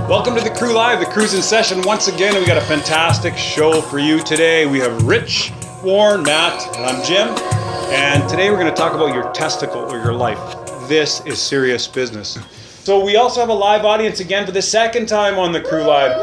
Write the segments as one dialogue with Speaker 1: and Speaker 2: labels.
Speaker 1: Welcome to the Crew Live. The crew's in session once again, and we got a fantastic show for you today. We have Rich, Warren, Matt, and I'm Jim. And today we're going to talk about your testicle or your life. This is serious business. So we also have a live audience again for the second time on the Crew Live.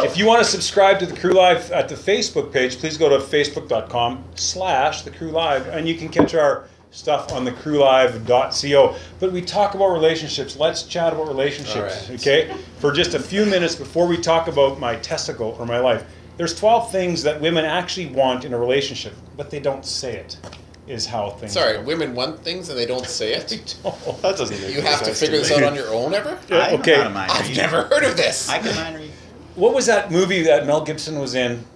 Speaker 1: If you want to subscribe to the Crew Live at the Facebook page, please go to facebook.com/thecrewlive, and you can catch our stuff on thecrewlive.co. But we talk about relationships. Let's chat about relationships, okay? For just a few minutes before we talk about my testicle or my life. There's 12 things that women actually want in a relationship, but they don't say it, is how things go.
Speaker 2: Women want things and they don't say it?
Speaker 1: That
Speaker 2: doesn't make You have to figure this out on your own ever?
Speaker 1: Okay.
Speaker 2: I've never heard of this.
Speaker 3: I can mind read.
Speaker 1: What was that movie that Mel Gibson was in?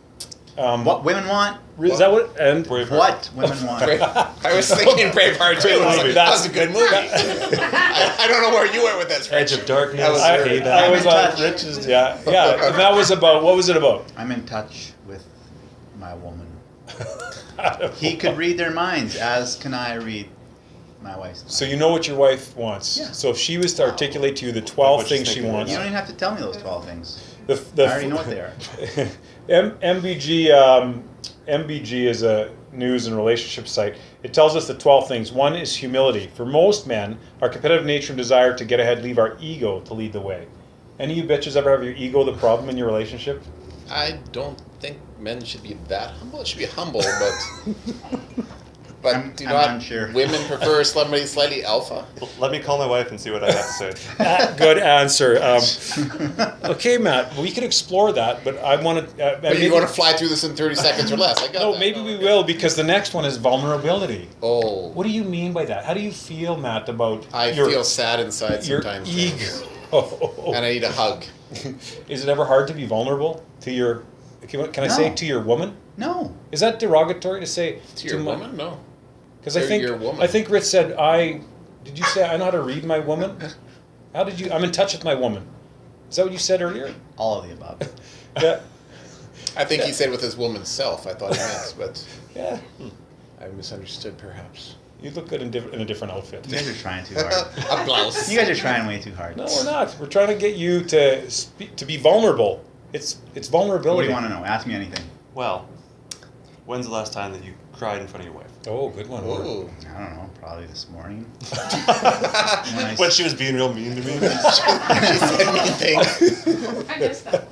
Speaker 3: What women want?
Speaker 1: Is that what? And
Speaker 3: What women want?
Speaker 2: I was thinking Braveheart too. That was a good movie. I don't know where you went with this, Rich.
Speaker 4: Edge of Darkness.
Speaker 1: I was like, Rich's, yeah. And that was about, what was it about?
Speaker 3: I'm in touch with my woman. He could read their minds, as can I read my wife's mind.
Speaker 1: So you know what your wife wants.
Speaker 3: Yeah.
Speaker 1: So if she was to articulate to you the 12 things she wants.
Speaker 3: You don't even have to tell me those 12 things.
Speaker 1: I
Speaker 3: already know what they are.
Speaker 1: MBG is a news and relationship site. It tells us the 12 things. One is humility. For most men, our competitive nature and desire to get ahead leave our ego to lead the way. Any of you bitches ever have your ego the problem in your relationship?
Speaker 2: I don't think men should be that humble. It should be humble, but
Speaker 3: I'm unsure.
Speaker 2: Women prefer somebody slightly alpha?
Speaker 4: Let me call my wife and see what I have to say.
Speaker 1: Good answer. Okay, Matt, we can explore that, but I want to...
Speaker 2: but you want to fly through this in 30 seconds or less. I got
Speaker 1: No,
Speaker 2: that.
Speaker 1: maybe we will, because the next one is vulnerability.
Speaker 2: Oh.
Speaker 1: What do you mean by that? How do you feel, Matt, about
Speaker 2: I feel sad inside
Speaker 1: your
Speaker 2: sometimes.
Speaker 1: ego?
Speaker 2: And I need a hug.
Speaker 1: Is it ever hard to be vulnerable to your... Can I say to your woman?
Speaker 3: No.
Speaker 1: Is that derogatory to say
Speaker 2: To your woman? No.
Speaker 1: Because I think Rich said, did you say I know how to read my woman? How did you, I'm in touch with my woman. Is that what you said earlier?
Speaker 3: All of the above.
Speaker 1: Yeah.
Speaker 2: I think he said with his woman's self, I thought he meant, but
Speaker 1: Yeah.
Speaker 2: I misunderstood perhaps.
Speaker 1: You look good in a different outfit.
Speaker 3: You guys are trying too hard.
Speaker 2: A blouse.
Speaker 3: You guys are trying way too hard.
Speaker 1: No, we're not. We're trying to get you to be vulnerable. It's vulnerability.
Speaker 3: What do you want to know? Ask me anything.
Speaker 4: Well, when's the last time that you cried in front of your wife?
Speaker 1: Oh, good one.
Speaker 2: Ooh.
Speaker 3: I don't know. Probably this morning.
Speaker 4: When she was being real mean to me?
Speaker 2: She said mean things.
Speaker 5: I missed that.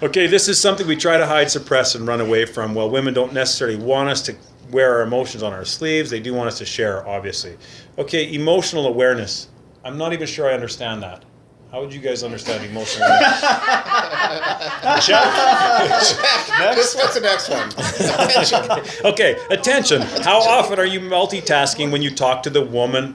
Speaker 1: Okay, this is something we try to hide, suppress, and run away from. Well, women don't necessarily want us to wear our emotions on our sleeves. They do want us to share, obviously. Okay, emotional awareness. I'm not even sure I understand that. How would you guys understand emotional awareness? Check.
Speaker 2: Next. What's the next one? Attention.
Speaker 1: Okay, attention. How often are you multitasking when you talk to the woman?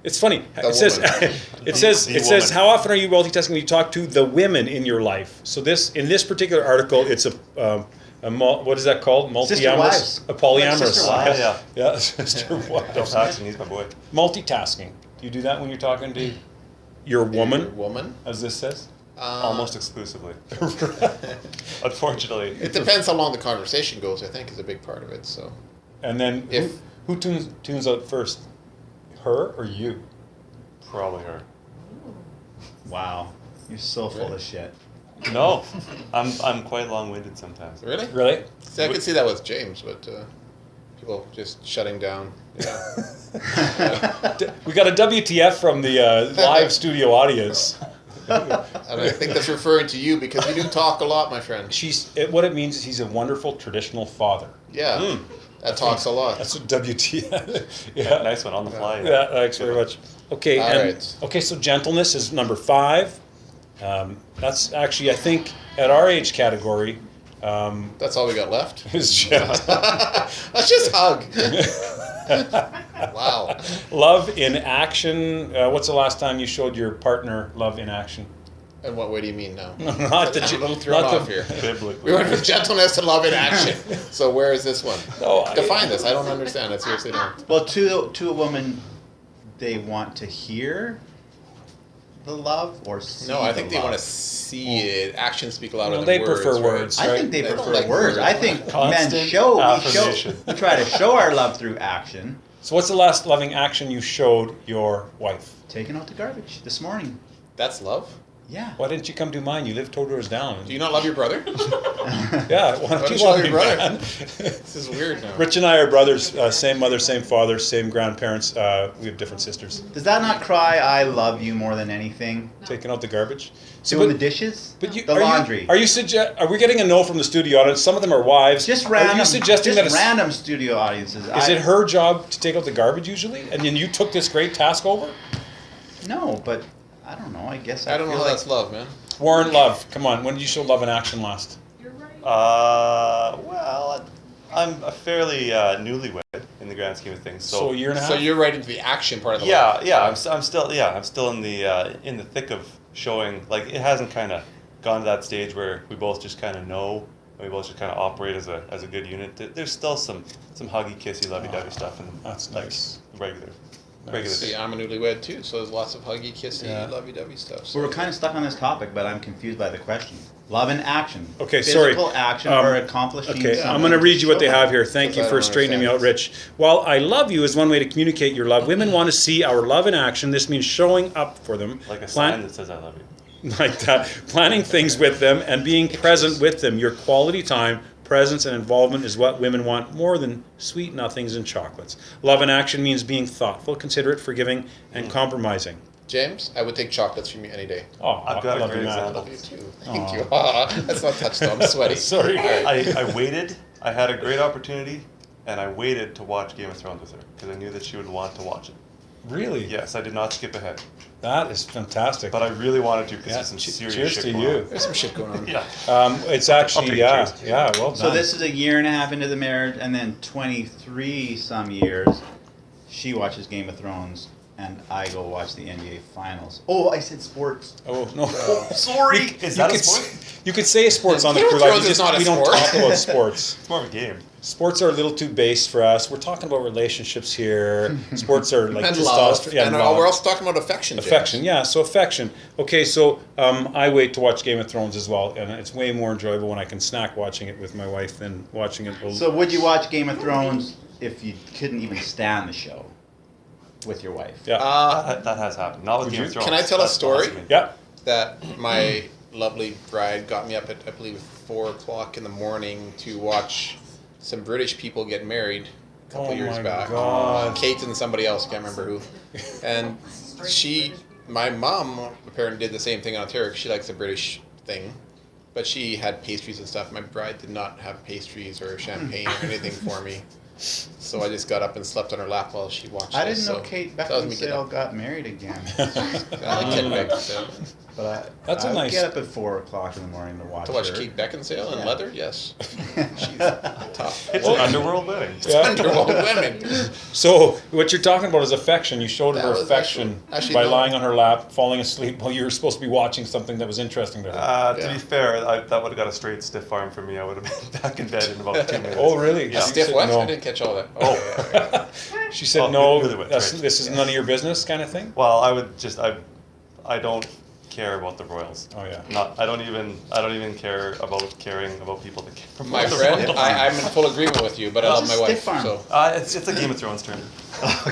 Speaker 1: It's funny. It says how often are you multitasking when you talk to the women in your life? So in this particular article, it's what is that called? Multi-amorous? A polyamorous.
Speaker 3: Sister wives.
Speaker 1: Yeah, sister wives.
Speaker 4: Don't talk to me, he's my boy.
Speaker 1: Multitasking. Do you do that when you're talking to your woman?
Speaker 2: Your woman?
Speaker 1: As this says?
Speaker 4: Almost exclusively. Unfortunately.
Speaker 2: It depends how long the conversation goes, I think, is a big part of it. So.
Speaker 1: And then who tunes out first? Her or you?
Speaker 4: Probably her.
Speaker 3: Wow. You're so full of shit.
Speaker 4: No, I'm quite long-winded sometimes.
Speaker 2: Really?
Speaker 1: Really?
Speaker 2: See, I could see that with James, but people just shutting down. Yeah.
Speaker 1: We got a WTF from the live studio audience.
Speaker 2: And I think that's referring to you because you do talk a lot, my friend.
Speaker 1: What it means is he's a wonderful traditional father.
Speaker 2: Yeah. That talks a lot.
Speaker 1: That's what WTF.
Speaker 4: Yeah, nice one on the fly.
Speaker 1: Yeah, thanks very much. Okay, okay. So gentleness is number 5. That's actually, I think, at our age category.
Speaker 2: That's all we got left.
Speaker 1: Is just
Speaker 2: Let's just hug. Wow.
Speaker 1: Love in action. What's the last time you showed your partner love in action?
Speaker 2: In what way do you mean now?
Speaker 1: Not the
Speaker 2: I'm a little thrown off here. We went from gentleness to love in action. So where is this one? Define this. I don't understand. I seriously don't.
Speaker 3: Well, to a woman, they want to hear the love or see
Speaker 2: No, I think they
Speaker 3: love.
Speaker 2: want to see it. Actions speak louder than
Speaker 1: they
Speaker 2: words.
Speaker 1: prefer
Speaker 2: right?
Speaker 1: words.
Speaker 3: I think they
Speaker 2: They don't
Speaker 3: prefer
Speaker 2: like
Speaker 3: words.
Speaker 2: words.
Speaker 3: I think men
Speaker 4: Constant
Speaker 3: show
Speaker 4: affirmation.
Speaker 3: we try to show our love through action.
Speaker 1: So what's the last loving action you showed your wife?
Speaker 3: Taking out the garbage this morning.
Speaker 2: That's love?
Speaker 3: Yeah.
Speaker 1: Why didn't you come do mine? You live 2 doors down.
Speaker 2: Do you not love your brother?
Speaker 1: Yeah, why don't you love your brother?
Speaker 2: This is weird now.
Speaker 1: Rich and I are brothers, same mother, same father, same grandparents. We have different sisters.
Speaker 3: Does that not cry I love you more than anything?
Speaker 1: Taking out the garbage?
Speaker 3: Doing the dishes?
Speaker 1: But
Speaker 3: the laundry?
Speaker 1: Are we getting a no from the studio audience? Some of them are wives.
Speaker 3: Just random.
Speaker 1: Are you suggesting
Speaker 3: just
Speaker 1: that
Speaker 3: random studio audiences.
Speaker 1: Is it her job to take out the garbage usually? And then you took this great task over?
Speaker 3: No, but I don't know. I guess
Speaker 2: I don't know
Speaker 3: feel
Speaker 2: how
Speaker 3: like
Speaker 2: that's love, man.
Speaker 1: Warren, love. Come on. When did you show love in action last?
Speaker 4: Well, I'm a fairly newlywed in the grand scheme of things.
Speaker 1: So a year and a half?
Speaker 2: So you're right into the action part of the
Speaker 4: yeah,
Speaker 2: life.
Speaker 4: yeah. I'm still in the thick of showing. Like, it hasn't kind of gone to that stage where we both just kind of know. We both just kind of operate as a good unit. There's still some huggy, kissy, lovey-dovey stuff, and
Speaker 1: that's
Speaker 4: like
Speaker 1: nice.
Speaker 4: regular.
Speaker 2: See, I'm a newlywed too, so there's lots of huggy, kissy, lovey-dovey stuff. So.
Speaker 3: we were kind of stuck on this topic, but I'm confused by the question. Love and action.
Speaker 1: Okay, sorry.
Speaker 3: Physical action or accomplishing
Speaker 1: Okay,
Speaker 3: something.
Speaker 1: I'm going to read you what they have here. Thank
Speaker 2: Because
Speaker 1: you
Speaker 2: I
Speaker 1: for
Speaker 2: don't
Speaker 1: straightening me out,
Speaker 2: understand
Speaker 1: Rich. While I love you is one way to communicate your love, women want to see our love in action. This means showing up for them.
Speaker 4: Like a sign that says I love you.
Speaker 1: Like that. Planning things with them and being present with them. Your quality time, presence, and involvement is what women want more than sweet nothings and chocolates. Love in action means being thoughtful, considerate, forgiving, and compromising.
Speaker 2: James, I would take chocolates from you any day.
Speaker 1: Oh,
Speaker 4: I've got
Speaker 1: I
Speaker 4: a
Speaker 1: love
Speaker 4: great
Speaker 1: you,
Speaker 2: I
Speaker 1: man.
Speaker 4: example.
Speaker 2: love you too. Thank you. That's not touched though. I'm sweaty.
Speaker 1: Sorry.
Speaker 4: I waited. I had a great opportunity, and I waited to watch Game of Thrones with her because I knew that she would want to watch it.
Speaker 1: Really?
Speaker 4: Yes, I did not skip ahead,
Speaker 1: That is fantastic.
Speaker 4: but I really wanted to because
Speaker 1: Yeah,
Speaker 4: there's some serious
Speaker 1: cheers
Speaker 4: shit
Speaker 1: to
Speaker 4: going
Speaker 1: you.
Speaker 4: on.
Speaker 2: There's some shit going on.
Speaker 4: Yeah.
Speaker 1: It's actually,
Speaker 4: take
Speaker 1: yeah,
Speaker 4: cheers.
Speaker 1: yeah, well done.
Speaker 3: So this is a year and a half into the marriage, and then 23 some years, she watches Game of Thrones, and I go watch the NBA Finals. Oh, I said sports.
Speaker 1: Oh, no.
Speaker 3: Sorry.
Speaker 4: Is that a
Speaker 1: could
Speaker 4: sport?
Speaker 1: You could say sports on the
Speaker 2: Game
Speaker 1: crew
Speaker 2: of
Speaker 1: line.
Speaker 2: Thrones is not a
Speaker 1: we don't
Speaker 2: sport.
Speaker 1: talk about sports.
Speaker 4: It's more of a game.
Speaker 1: Sports are a little too base for us. We're talking about relationships here. Sports are like
Speaker 2: And love.
Speaker 1: testosterone. Yeah,
Speaker 2: And
Speaker 1: love.
Speaker 2: we're also talking about affection. James.
Speaker 1: Affection, yeah. So affection. Okay, so I wait to watch Game of Thrones as well, and it's way more enjoyable when I can snack watching it with my wife than watching it.
Speaker 3: So would you watch Game of Thrones if you couldn't even stand the show with your wife?
Speaker 1: Yeah,
Speaker 4: That has happened. Not with
Speaker 1: Would
Speaker 4: Game
Speaker 1: you?
Speaker 4: of Thrones.
Speaker 2: Can I tell a
Speaker 4: That's
Speaker 2: story?
Speaker 4: awesome.
Speaker 1: yeah.
Speaker 2: That my lovely bride got me up at, I believe, 4 o'clock in the morning to watch some British people get married a couple
Speaker 1: Oh
Speaker 2: years
Speaker 1: my
Speaker 2: back.
Speaker 1: God.
Speaker 2: Kate and somebody else, can't remember who. And my mom apparently did the same thing in Ontario 'cause she likes the British thing. But she had pastries and stuff. My bride did not have pastries or champagne or anything for me. So I just got up and slept on her lap while she watched
Speaker 3: I
Speaker 2: this.
Speaker 3: didn't know
Speaker 2: So
Speaker 3: Kate
Speaker 2: that was me getting
Speaker 3: Beckinsale
Speaker 2: up.
Speaker 3: got married again.
Speaker 2: I like Kate Beckinsale.
Speaker 3: But
Speaker 1: That's a
Speaker 3: I would
Speaker 1: nice-
Speaker 3: get up at 4 o'clock in the morning to watch
Speaker 2: To watch
Speaker 3: her.
Speaker 2: Kate Beckinsale in
Speaker 3: Yeah.
Speaker 2: leather? Yes. She's tough.
Speaker 4: It's an underworld wedding.
Speaker 1: Yeah.
Speaker 2: Underworld women.
Speaker 1: So what you're talking about is affection. You showed
Speaker 2: That
Speaker 1: her
Speaker 2: was
Speaker 1: affection
Speaker 2: actually
Speaker 1: by
Speaker 2: no.
Speaker 1: lying on her lap, falling asleep while you were supposed to be watching something that was interesting to her.
Speaker 4: To
Speaker 2: Yeah.
Speaker 4: be fair, that would have got a straight stiff arm for me. I would have been back in bed in about 2 minutes.
Speaker 1: Oh, really?
Speaker 4: Yeah.
Speaker 1: She
Speaker 2: Stiff
Speaker 1: said
Speaker 2: what?
Speaker 1: no.
Speaker 2: I didn't catch all that. Oh, yeah.
Speaker 1: She said
Speaker 4: Oh,
Speaker 1: no.
Speaker 4: really wet,
Speaker 1: This
Speaker 4: right.
Speaker 1: is none of your business, kind of thing.
Speaker 4: Well, I don't care about the royals.
Speaker 1: Oh yeah.
Speaker 4: I don't even care about caring about people that care about
Speaker 2: My
Speaker 4: the
Speaker 2: friend,
Speaker 4: royals.
Speaker 2: I'm in full agreement with you, but I love my wife.
Speaker 3: Stiff arm.
Speaker 2: So
Speaker 4: It's a Game of Thrones term.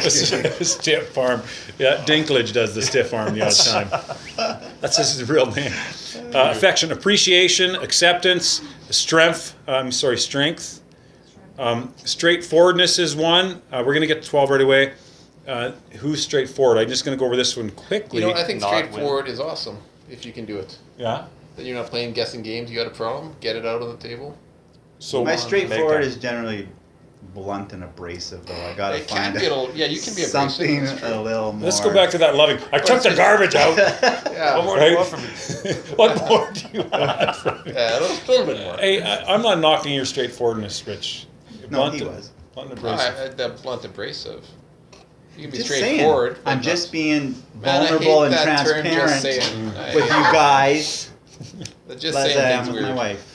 Speaker 1: Stiff arm. Yeah, Dinklage does the stiff arm the odd time. That's his real name. Affection, appreciation, acceptance, strength. Strength. Straightforwardness is one. We're going to get to 12 right away. Who's straightforward? I'm just going to go over this one quickly.
Speaker 2: you know, I think
Speaker 4: Not
Speaker 2: straightforward is awesome if you can do it.
Speaker 1: Yeah.
Speaker 2: Then you're not playing guessing games. You got a problem? Get it out on the table.
Speaker 1: So
Speaker 3: My straightforward
Speaker 4: Make
Speaker 3: is generally blunt and abrasive, though. I gotta
Speaker 2: It can
Speaker 3: find
Speaker 2: be a little. Yeah, you can be abrasive.
Speaker 3: something
Speaker 2: That's true.
Speaker 3: a little more.
Speaker 1: let's go back to that loving. I took the garbage out.
Speaker 2: Yeah,
Speaker 4: What more do you want from me?
Speaker 1: What more do you want from me?
Speaker 2: yeah, a little bit more.
Speaker 1: Hey, I'm not knocking your straightforwardness, Rich.
Speaker 3: No, he was.
Speaker 1: Blunt and
Speaker 2: No,
Speaker 1: abrasive.
Speaker 2: the blunt abrasive. You can be
Speaker 3: Just
Speaker 2: straightforward.
Speaker 3: saying.
Speaker 2: but
Speaker 3: I'm
Speaker 2: not-
Speaker 3: just being
Speaker 2: Man, I
Speaker 3: vulnerable
Speaker 2: hate
Speaker 3: and
Speaker 2: that term, just
Speaker 3: transparent
Speaker 2: saying.
Speaker 3: with you guys,
Speaker 2: Just
Speaker 3: as
Speaker 2: saying
Speaker 3: I am
Speaker 2: things
Speaker 3: with
Speaker 2: weird.
Speaker 3: my wife.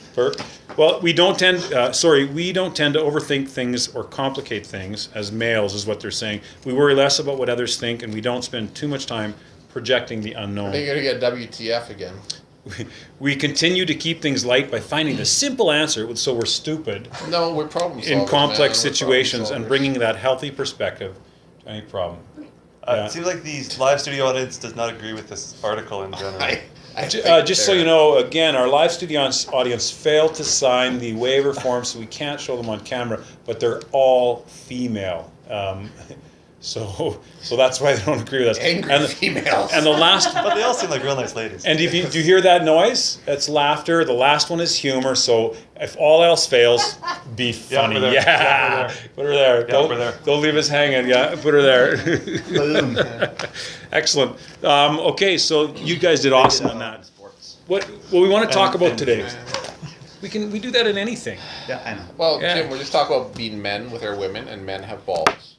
Speaker 1: Well, we don't tend to overthink things or complicate things as males, is what they're saying. We worry less about what others think, and we don't spend too much time projecting the
Speaker 2: I think
Speaker 1: unknown.
Speaker 2: you're gonna get WTF again.
Speaker 1: We continue to keep things light by finding the simple answer, so we're stupid
Speaker 2: No, we're problem solvers.
Speaker 1: in complex
Speaker 2: man. We're
Speaker 1: situations
Speaker 2: problem
Speaker 1: and
Speaker 2: solvers.
Speaker 1: bringing that healthy perspective Any problem.
Speaker 4: It seems like the live studio audience does not agree with this article in general.
Speaker 1: Just so you know, again, our live studio audience failed to sign the waiver form, so we can't show them on camera, but they're all female. So that's why they don't agree with us.
Speaker 2: Angry females.
Speaker 1: And the last,
Speaker 4: But they all seem like real nice ladies.
Speaker 1: and if do you hear that noise? That's laughter. The last one is humor. So if all else fails, be funny.
Speaker 4: we're there. Yeah,
Speaker 1: Put her there.
Speaker 4: Yeah, we're there.
Speaker 1: Don't leave us hanging. Yeah, put her there.
Speaker 3: Boom.
Speaker 1: Excellent. Okay, so you guys did awesome on that.
Speaker 3: Sports.
Speaker 1: What we want to talk about
Speaker 4: and-
Speaker 1: today? We do that in anything.
Speaker 3: Yeah, I know.
Speaker 2: Well,
Speaker 1: Yeah.
Speaker 2: Jim, we're just talking about being men with our women, and men have balls.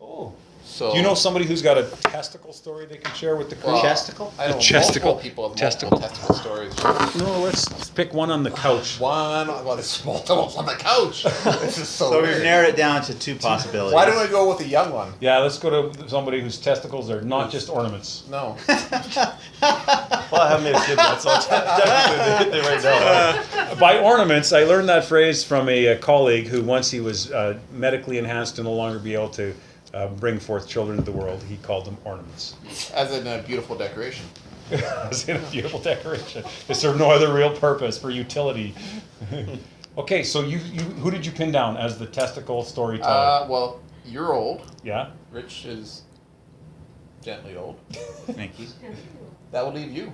Speaker 1: Oh.
Speaker 2: So
Speaker 1: Do you know somebody who's got a testicle story they can share with the crew?
Speaker 2: Well,
Speaker 3: Chesticle?
Speaker 2: I know
Speaker 1: Chesticle.
Speaker 2: multiple people with multiple testicle stories.
Speaker 1: No, let's pick one on the couch.
Speaker 2: One, well, there's multiples on the couch. This is so
Speaker 3: So we've
Speaker 2: weird.
Speaker 3: narrowed it down to 2 possibilities.
Speaker 2: Why don't I go with a young one?
Speaker 1: Yeah, let's go to somebody whose testicles are not just ornaments.
Speaker 2: No.
Speaker 4: Well, I haven't made a kid yet, so technically they right now.
Speaker 1: By ornaments, I learned that phrase from a colleague who once he was medically enhanced to no longer be able to bring forth children into the world. He called them ornaments.
Speaker 2: As in a beautiful decoration.
Speaker 1: As in a beautiful decoration. They serve no other real purpose for utility. Okay, so you who did you pin down as the testicle storyteller?
Speaker 2: Well, you're old.
Speaker 1: Yeah?
Speaker 2: Rich is gently old.
Speaker 3: Thank you.
Speaker 2: That will leave you,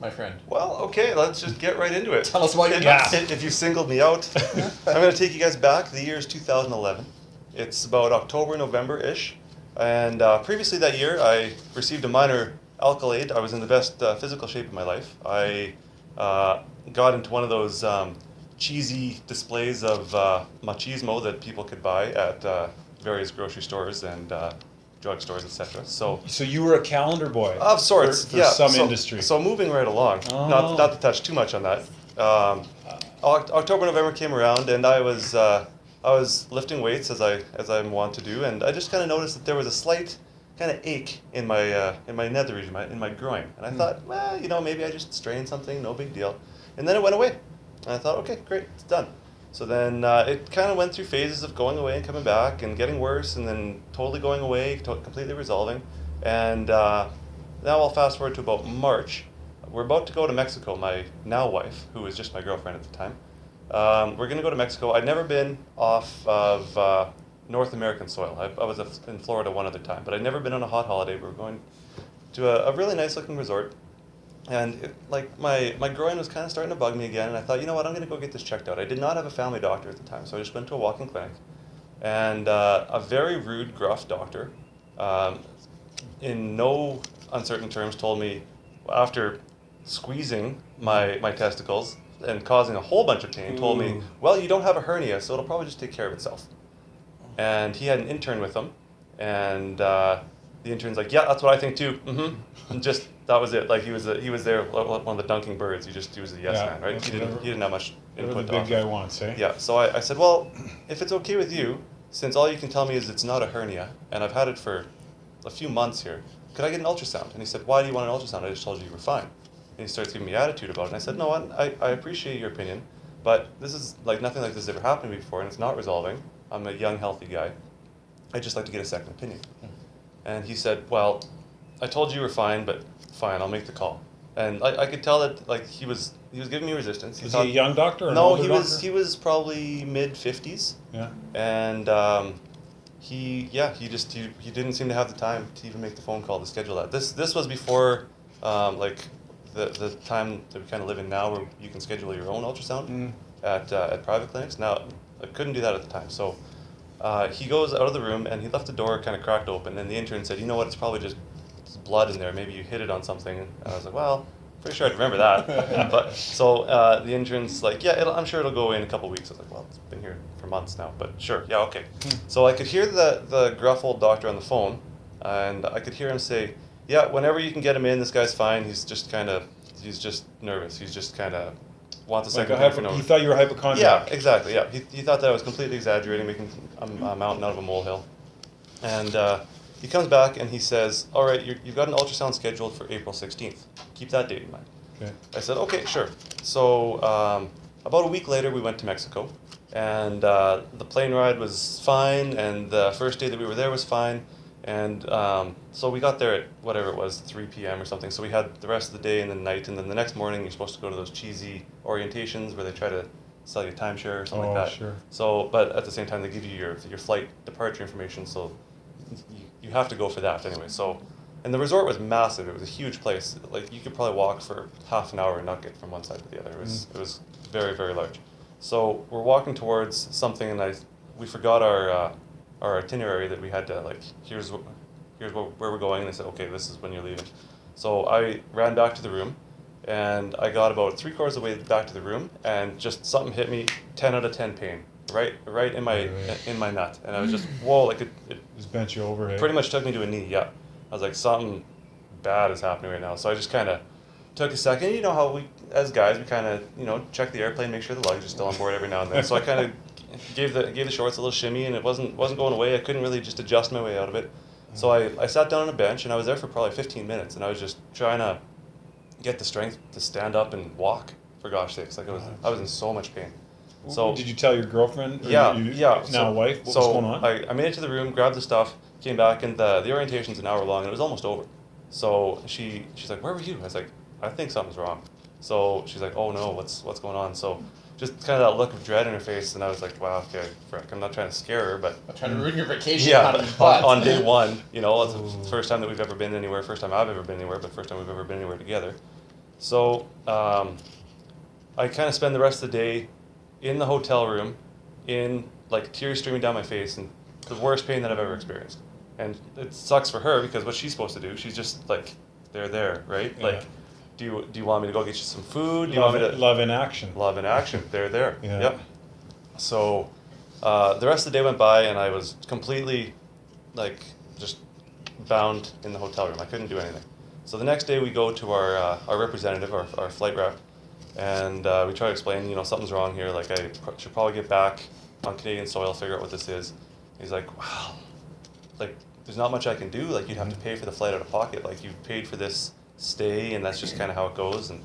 Speaker 2: my friend.
Speaker 4: Well, okay, let's just get right into it.
Speaker 2: Tell us why you're
Speaker 1: Yeah.
Speaker 2: nuts.
Speaker 4: If you singled me out, I'm going to take you guys back. The year is 2011. It's about October, November-ish. And previously that year, I received a minor accolade. I was in the best physical shape of my life. I got into one of those cheesy displays of machismo that people could buy at various grocery stores and drugstores, etc. So,
Speaker 1: So you were a calendar boy.
Speaker 4: of sorts,
Speaker 1: for
Speaker 4: yeah.
Speaker 1: some
Speaker 4: so,
Speaker 1: industry.
Speaker 4: So moving right along,
Speaker 1: Oh.
Speaker 4: not to touch too much on that. October, November came around, and I was lifting weights as I'm wont to do, and I just kind of noticed that there was a slight kind of ache in my nether region, in my groin, and I thought, well, maybe I just strained something, no big deal, and then it went away, and I thought, okay, great, it's done. So then it kind of went through phases of going away and coming back and getting worse, and then totally going away, completely resolving, and now I'll fast forward to about March. We're about to go to Mexico. My now wife, who was just my girlfriend at the time, we're going to go to Mexico. I'd never been off of North American soil. I was in Florida one other time, but I'd never been on a hot holiday. We were going to a really nice looking resort. And my groin was kind of starting to bug me again, and I thought, you know what, I'm going to go get this checked out. I did not have a family doctor at the time, so I just went to a walk-in clinic. And a very rude, gruff doctor, in no uncertain terms, told me, after squeezing my testicles and causing a whole bunch of pain, told me, well, you don't have a hernia, so it'll probably just take care of itself. And he had an intern with him, and the intern's like, yeah, that's what I think too. And just that was it. Like he was there, one of the dunking birds. He was a yes man, right? He didn't have much
Speaker 1: Whatever
Speaker 4: input.
Speaker 1: the
Speaker 4: to
Speaker 1: big
Speaker 4: offer.
Speaker 1: guy wants, eh?
Speaker 4: Yeah. So I said, well, if it's okay with you, since all you can tell me is it's not a hernia, and I've had it for a few months here, could I get an ultrasound? And he said, why do you want an ultrasound? I just told you were fine. And he starts giving me attitude about it. And I said, no, I appreciate your opinion, but this is like nothing like this has ever happened to me before, and it's not resolving. I'm a young, healthy guy. I'd just like to get a second opinion. And he said, well, I told you you were fine, but fine, I'll make the call. And I could tell that like he was giving me resistance.
Speaker 1: Was he a young doctor or an
Speaker 4: No,
Speaker 1: older
Speaker 4: he
Speaker 1: doctor?
Speaker 4: he was probably mid-50s.
Speaker 1: Yeah.
Speaker 4: And he didn't seem to have the time to even make the phone call to schedule that. This was before like the time that we kind of live in now, where you can schedule your own ultrasound at private clinics. Now I couldn't do that at the time, so he goes out of the room and he left the door kind of cracked open. And the intern said, "You know what? It's probably just blood in there. Maybe you hit it on something." And I was like, "Well, pretty sure I'd remember that." But so the intern's like, "Yeah, I'm sure it'll go away in a couple weeks." I was like, "Well, it's been here for months now, but sure, yeah, okay." So I could hear the gruff old doctor on the phone, and I could hear him say, "Yeah, whenever you can get him in, this guy's fine. He's just nervous. He's just kind of wants a second opinion for no
Speaker 1: He
Speaker 4: reason."
Speaker 1: thought you were hypochondriac.
Speaker 4: Yeah, exactly. Yeah, he thought that I was completely exaggerating, making a mountain out of a molehill. And he comes back and he says, "All right, you've got an ultrasound scheduled for April 16th. Keep that date in mind."
Speaker 1: Okay.
Speaker 4: I said, "Okay, sure." So about a week later, we went to Mexico, and the plane ride was fine, and the first day that we were there was fine. And so we got there at whatever it was, 3 p.m. or something. So we had the rest of the day and the night, and then the next morning you're supposed to go to those cheesy orientations where they try to sell you timeshare or something like that.
Speaker 1: Sure.
Speaker 4: So, but at the same time they give you your flight departure information, so you have to go for that anyway. So, and the resort was massive. It was a huge place. Like you could probably walk for half an hour and not get from one side to the other. It was very, very large. So we're walking towards something, and we forgot our itinerary that we had to, like, here's where we're going, and they said, okay, this is when you're leaving. So I ran back to the room, and I got about 3/4 of the way back to the room, and just something hit me, 10 out of 10 pain, right in my nut, and I was just, whoa, like it
Speaker 1: Just bent you over, hey?
Speaker 4: pretty much took me to a knee. Yeah, I was like, something bad is happening right now. So I just kind of took a second. You know how we, as guys, we kind of, check the airplane, make sure the luggage is still on board every now and then. So I kind of gave the shorts a little shimmy, and it wasn't going away. I couldn't really just adjust my way out of it. So I sat down on a bench, and I was there for probably 15 minutes, and I was just trying to get the strength to stand up and walk, for gosh sakes. Like I was in so much pain. So
Speaker 1: did you tell your girlfriend? Or
Speaker 4: yeah.
Speaker 1: Now wife, what was going on?
Speaker 4: I made it to the room, grabbed the stuff, came back, and the orientation's an hour long, and it was almost over. So she's like, where were you? I was like, I think something's wrong. So she's like, oh no, what's going on? So just kind of that look of dread in her face, and I was like, wow, okay, frick, I'm not trying to scare her, but
Speaker 2: I'm trying to ruin your vacation.
Speaker 4: yeah,
Speaker 2: out of the butt.
Speaker 4: on day one, it's the first time that we've ever been anywhere, first time I've ever been anywhere, but first time we've ever been anywhere together. So I kind of spend the rest of the day in the hotel room, in like tears streaming down my face, and the worst pain that I've ever experienced. And it sucks for her because what's she supposed to do? She's just like, they're there, right?
Speaker 1: Yeah.
Speaker 4: Like, do you want me to go get you some food? Do you want me to
Speaker 1: Love in action.
Speaker 4: Love in action. They're there.
Speaker 1: Yeah.
Speaker 4: Yep. So the rest of the day went by, and I was completely like just bound in the hotel room. I couldn't do anything. So the next day we go to our representative, our flight rep, and we try to explain, something's wrong here. Like I should probably get back on Canadian soil, figure out what this is. He's like, wow, like there's not much I can do. Like you'd have to pay for the flight out of pocket. Like you paid for this stay, and that's just kind of how it goes. And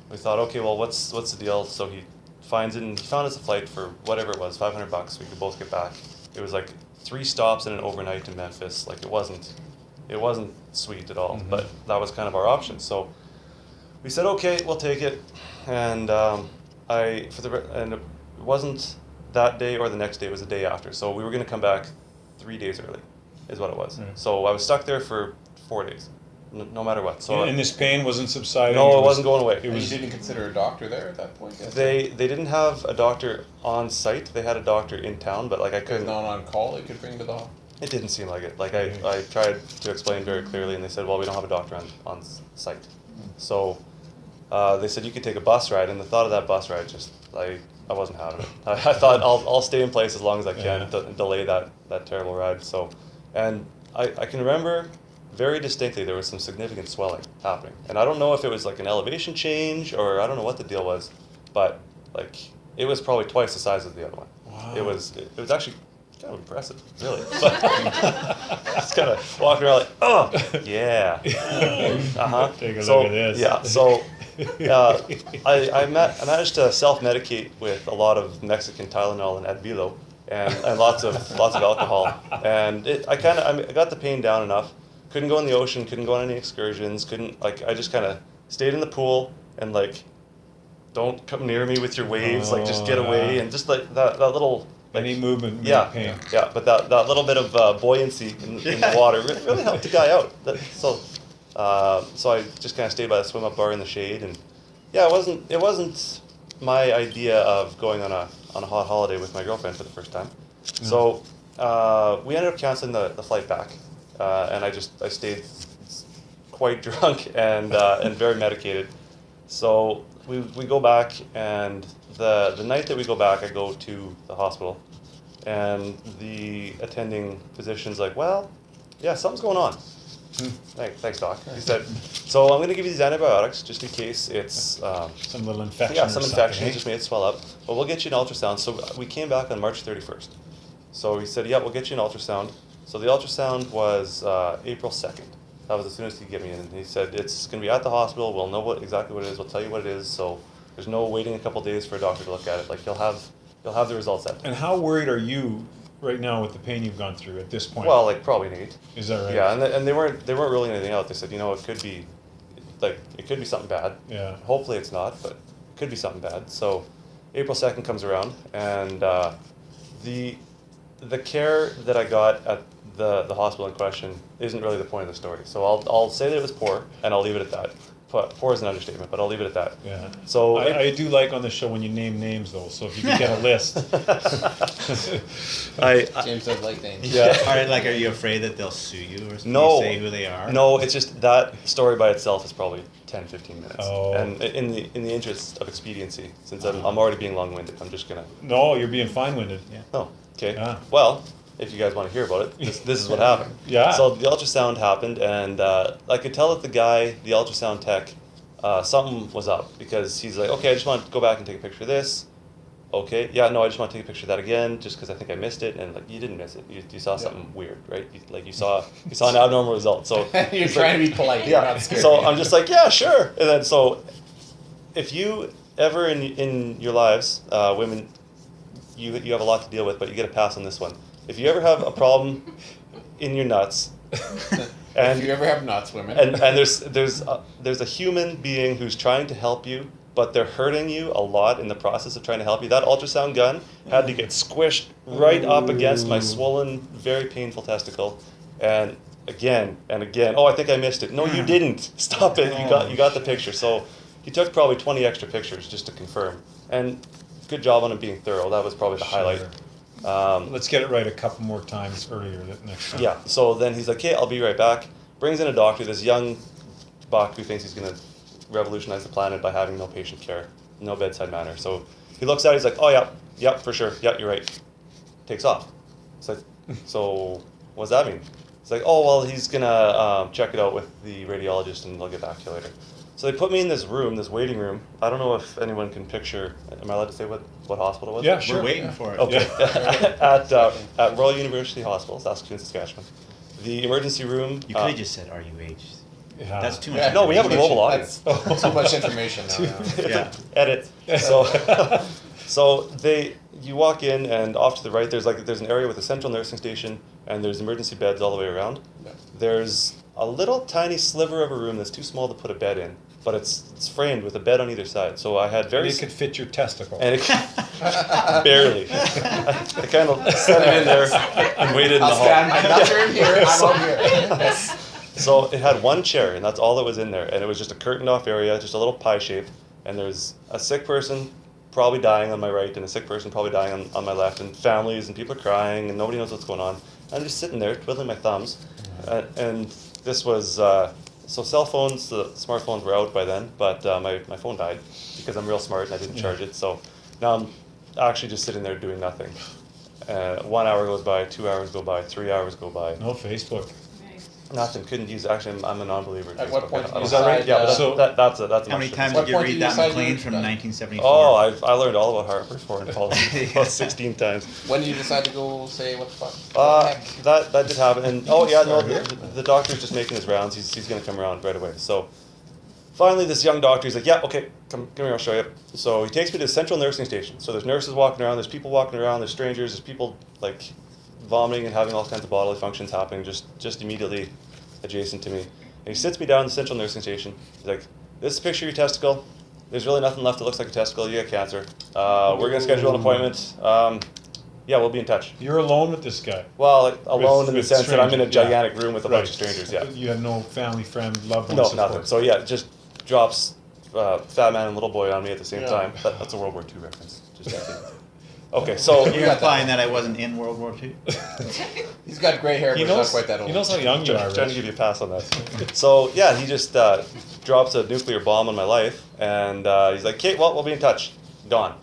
Speaker 4: we thought, okay, well, what's the deal? So he finds it, and he found us a flight for whatever it was, $500. We could both get back. It was like 3 stops and an overnight in Memphis. Like it wasn't sweet at all, but that was kind of our option. So we said, okay, we'll take it. And and it wasn't that day or the next day. It was the day after. So we were going to come back 3 days early, is what it was.
Speaker 1: Right.
Speaker 4: So I was stuck there for 4 days. No matter what. So
Speaker 1: And this pain wasn't subsiding?
Speaker 4: no, it wasn't going away.
Speaker 1: It
Speaker 2: And
Speaker 1: was.
Speaker 2: you didn't consider a doctor there at that point?
Speaker 4: They didn't have a doctor on site. They had a doctor in town, but like I
Speaker 2: Because
Speaker 4: couldn't.
Speaker 2: not on call, they could bring to the hospital.
Speaker 4: It didn't seem like it. Like I tried to explain very clearly, and they said, well, we don't have a doctor on site. So they said you could take a bus ride, and the thought of that bus ride just I wasn't having it. I thought I'll stay in place as long as I can, delay that terrible ride. So, and I can remember very distinctly there was some significant swelling happening, and I don't know if it was like an elevation change or I don't know what the deal was, but like it was probably twice the size of the other one.
Speaker 1: Wow.
Speaker 4: It was actually kind of impressive, really. Just kind of walking around like, oh yeah,
Speaker 1: Take a
Speaker 4: so,
Speaker 1: look at this.
Speaker 4: Yeah, so I managed to self-medicate with a lot of Mexican Tylenol and Advilo, and lots of alcohol, and I got the pain down enough. Couldn't go in the ocean, couldn't go on any excursions, I just kind of stayed in the pool and like, don't come near me with your waves, like just get away, and just like that little. Like,
Speaker 1: Any movement made
Speaker 4: yeah,
Speaker 1: pain.
Speaker 4: yeah, but that little bit of buoyancy in the water really helped the guy out. So I just kind of stayed by the swim up bar in the shade, and yeah, it wasn't my idea of going on a hot holiday with my girlfriend for the first time. So we ended up canceling the flight back, and I stayed quite drunk and very medicated. So we go back, and the night that we go back, I go to the hospital, and the attending physician's like, well, yeah, something's going on. Thanks, doc. He said, so I'm going to give you these antibiotics just in case it's
Speaker 1: Some little infection.
Speaker 4: yeah,
Speaker 1: or
Speaker 4: some
Speaker 1: something,
Speaker 4: infection
Speaker 1: eh?
Speaker 4: just made it swell up. But we'll get you an ultrasound. So we came back on March 31st. So he said, yeah, we'll get you an ultrasound. So the ultrasound was April 2nd. That was as soon as he could get me in. And he said, it's going to be at the hospital. We'll know exactly what it is. We'll tell you what it is. So there's no waiting a couple days for a doctor to look at it. Like you'll have the results that day.
Speaker 1: And how worried are you right now with the pain you've gone through at this point?
Speaker 4: Well, like probably an 8.
Speaker 1: Is that right?
Speaker 4: Yeah, and they weren't ruling anything out. They said, you know, it could be something bad.
Speaker 1: Yeah.
Speaker 4: Hopefully it's not, but it could be something bad. So April 2nd comes around, and the care that I got at the hospital in question isn't really the point of the story. So I'll say that it was poor, and I'll leave it at that. Poor is an understatement, but I'll leave it at that.
Speaker 1: Yeah.
Speaker 4: So
Speaker 1: I do like on the show when you name names though. So if you can get a list.
Speaker 2: James does like names.
Speaker 4: Yeah.
Speaker 3: Are you afraid that they'll sue you or
Speaker 4: No.
Speaker 3: say who they are?
Speaker 4: No, it's just that story by itself is probably 10, 15 minutes.
Speaker 1: Oh.
Speaker 4: And in the interest of expediency, since I'm already being long-winded, I'm just gonna.
Speaker 1: No, you're being fine-winded.
Speaker 3: Yeah.
Speaker 4: Oh, okay.
Speaker 1: Yeah.
Speaker 4: Well, if you guys want to hear about it, this is what happened.
Speaker 1: Yeah.
Speaker 4: So the ultrasound happened, and I could tell that the ultrasound tech, something was up, because he's like, okay, I just want to go back and take a picture of this. Okay, yeah, no, I just want to take a picture of that again, just because I think I missed it, and like you didn't miss it, you saw something weird, right? You saw an abnormal result. So
Speaker 2: You're trying to be polite.
Speaker 4: yeah.
Speaker 2: You're not scared.
Speaker 4: So I'm just like, yeah, sure. And then so, if you ever in your lives, women, you have a lot to deal with, but you get a pass on this one. If you ever have a problem in your nuts, and
Speaker 2: if you ever have nuts, women.
Speaker 4: and there's a human being who's trying to help you, but they're hurting you a lot in the process of trying to help you. That ultrasound gun had to get squished right up against my swollen, very painful testicle, and again and again. Oh, I think I missed it. No, you didn't. Stop it. You got the picture. So he took probably 20 extra pictures just to confirm. And good job on him being thorough. That was probably the highlight.
Speaker 1: Let's get it right a couple more times earlier next time.
Speaker 4: Yeah. So then he's like, "Okay, I'll be right back." Brings in a doctor, this young buck who thinks he's going to revolutionize the planet by having no patient care, no bedside manner. So he looks at it, he's like, "Oh yeah, yep, for sure, yeah, you're right." Takes off. It's like, so what does that mean? It's like, "Oh well, he's gonna check it out with the radiologist, and they'll get back to you later." So they put me in this room, this waiting room. I don't know if anyone can picture. Am I allowed to say what hospital it was?
Speaker 1: Yeah,
Speaker 3: We're
Speaker 1: sure.
Speaker 3: waiting for it.
Speaker 4: Okay. At Royal University Hospital, Saskatoon, Saskatchewan. The emergency room.
Speaker 3: You could have just said RUH.
Speaker 1: Yeah.
Speaker 3: That's too much.
Speaker 2: Yeah,
Speaker 4: No, we have a
Speaker 3: information.
Speaker 4: global audience.
Speaker 2: That's too much information now.
Speaker 3: Yeah.
Speaker 4: Edit. So you walk in, and off to the right there's an area with a central nursing station, and there's emergency beds all the way around.
Speaker 2: Yeah.
Speaker 4: There's a little tiny sliver of a room that's too small to put a bed in, but it's framed with a bed on either side. So I had very
Speaker 1: It could fit your testicle.
Speaker 4: and it barely. I kind of set it in there and waited in the
Speaker 2: I'll
Speaker 4: hall.
Speaker 2: stand my nuts are in here. I'm over here.
Speaker 4: So it had one chair, and that's all that was in there. And it was just a curtained off area, just a little pie shape. And there's a sick person probably dying on my right, and a sick person probably dying on my left, and families, and people are crying, and nobody knows what's going on. I'm just sitting there, twiddling my thumbs. And this was, so cell phones, the smartphones were out by then, but my phone died because I'm real smart and I didn't charge it. So now I'm actually just sitting there doing nothing. 1 hour goes by, 2 hours go by, 3 hours go by.
Speaker 1: No Facebook.
Speaker 4: Nothing. Couldn't use. Actually, I'm a non-believer. in
Speaker 2: At what
Speaker 4: Facebook.
Speaker 2: point
Speaker 4: I
Speaker 2: did
Speaker 4: don't-
Speaker 2: you
Speaker 1: Is that right?
Speaker 2: decide,
Speaker 4: Yeah, but
Speaker 1: So-
Speaker 4: that's a
Speaker 3: How
Speaker 4: much
Speaker 3: many
Speaker 4: different
Speaker 3: times
Speaker 2: What
Speaker 3: did you
Speaker 2: point
Speaker 3: read
Speaker 2: did you
Speaker 3: that
Speaker 2: decide
Speaker 3: McLean
Speaker 2: you
Speaker 3: from
Speaker 2: were done?
Speaker 3: 1974?
Speaker 4: Oh, I learned all about Harper's Foreign policy about 16 times.
Speaker 2: When did you decide to go say what the fuck?
Speaker 4: That did happen, and the doctor's just making his rounds. He's gonna come around right away. So finally, this young doctor, he's like, "Yeah, okay, come here, I'll show you." So he takes me to the central nursing station. So there's nurses walking around, there's people walking around, there's strangers, there's people like vomiting and having all kinds of bodily functions happening just immediately adjacent to me. And he sits me down in the central nursing station. He's like, "This is a picture of your testicle. There's really nothing left that looks like a testicle. You got cancer. We're gonna schedule an appointment. Yeah, we'll be in touch."
Speaker 1: You're alone with this guy.
Speaker 4: Well, like, alone in the
Speaker 1: with
Speaker 4: sense that I'm in a
Speaker 1: strangers, yeah.
Speaker 4: gigantic room with a bunch of strangers. Yeah.
Speaker 1: You have no family, friend, loved ones.
Speaker 4: No,
Speaker 1: support.
Speaker 4: nothing. So yeah, just drops Fat Man and Little Boy on me at the same
Speaker 2: Yeah.
Speaker 4: time. That's a World War II reference. Just okay, so
Speaker 3: You're implying that I wasn't in World War II?
Speaker 2: He's got gray hair, but
Speaker 1: He
Speaker 2: he's not
Speaker 1: knows.
Speaker 2: quite that old.
Speaker 1: He knows how young you are.
Speaker 4: trying to
Speaker 1: Rich.
Speaker 4: give you a pass on that. So yeah, he just drops a nuclear bomb on my life, and he's like, "Okay, well, we'll be in touch." Gone.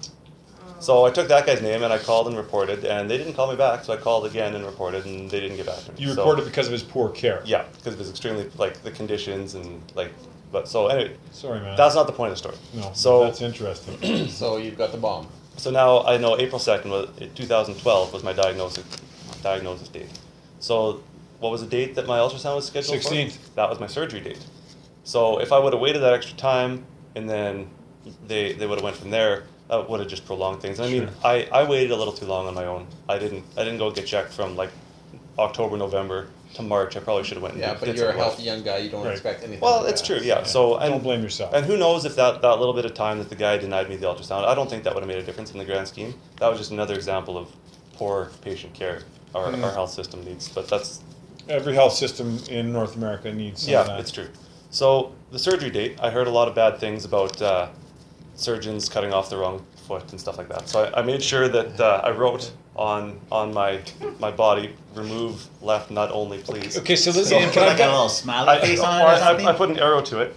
Speaker 4: So I took that guy's name and I called and reported, and they didn't call me back. So I called again and reported, and they didn't get back to me.
Speaker 1: You
Speaker 4: So-
Speaker 1: reported because of his poor care.
Speaker 4: Yeah, because it was extremely like the conditions and like. But so anyway,
Speaker 1: Sorry, man.
Speaker 4: that's not the point of the story.
Speaker 1: No.
Speaker 4: So
Speaker 1: That's interesting.
Speaker 2: So you've got the bomb.
Speaker 4: So now I know April 2nd, 2012 was my diagnosis date. So what was the date that my ultrasound was scheduled
Speaker 1: 16th.
Speaker 4: for? That was my surgery date. So if I would have waited that extra time and then they would have went from there, would have just prolonged things. I mean, I waited a little too long on my own. I didn't go get checked from like October, November to March. I probably should have went. And
Speaker 2: Yeah,
Speaker 4: did
Speaker 2: but you're a
Speaker 4: something else.
Speaker 2: healthy young guy. You don't expect anything.
Speaker 4: Well,
Speaker 2: like
Speaker 4: it's
Speaker 2: that.
Speaker 4: true. Yeah. So
Speaker 1: Don't blame yourself.
Speaker 4: And who knows if that little bit of time that the guy denied me the ultrasound, I don't think that would have made a difference in the grand scheme. That was just another example of poor patient care our health system needs. But that's
Speaker 1: Every health system in North America needs some of that.
Speaker 4: it's true. So the surgery date, I heard a lot of bad things about surgeons cutting off the wrong foot and stuff like that. So I made sure that I wrote on my body, remove left nut only, please.
Speaker 1: Okay, so
Speaker 3: You
Speaker 1: listen,
Speaker 3: didn't
Speaker 1: can
Speaker 3: put
Speaker 1: I
Speaker 3: like a
Speaker 1: get,
Speaker 3: little smiley face on it or something?
Speaker 4: I put an arrow to it.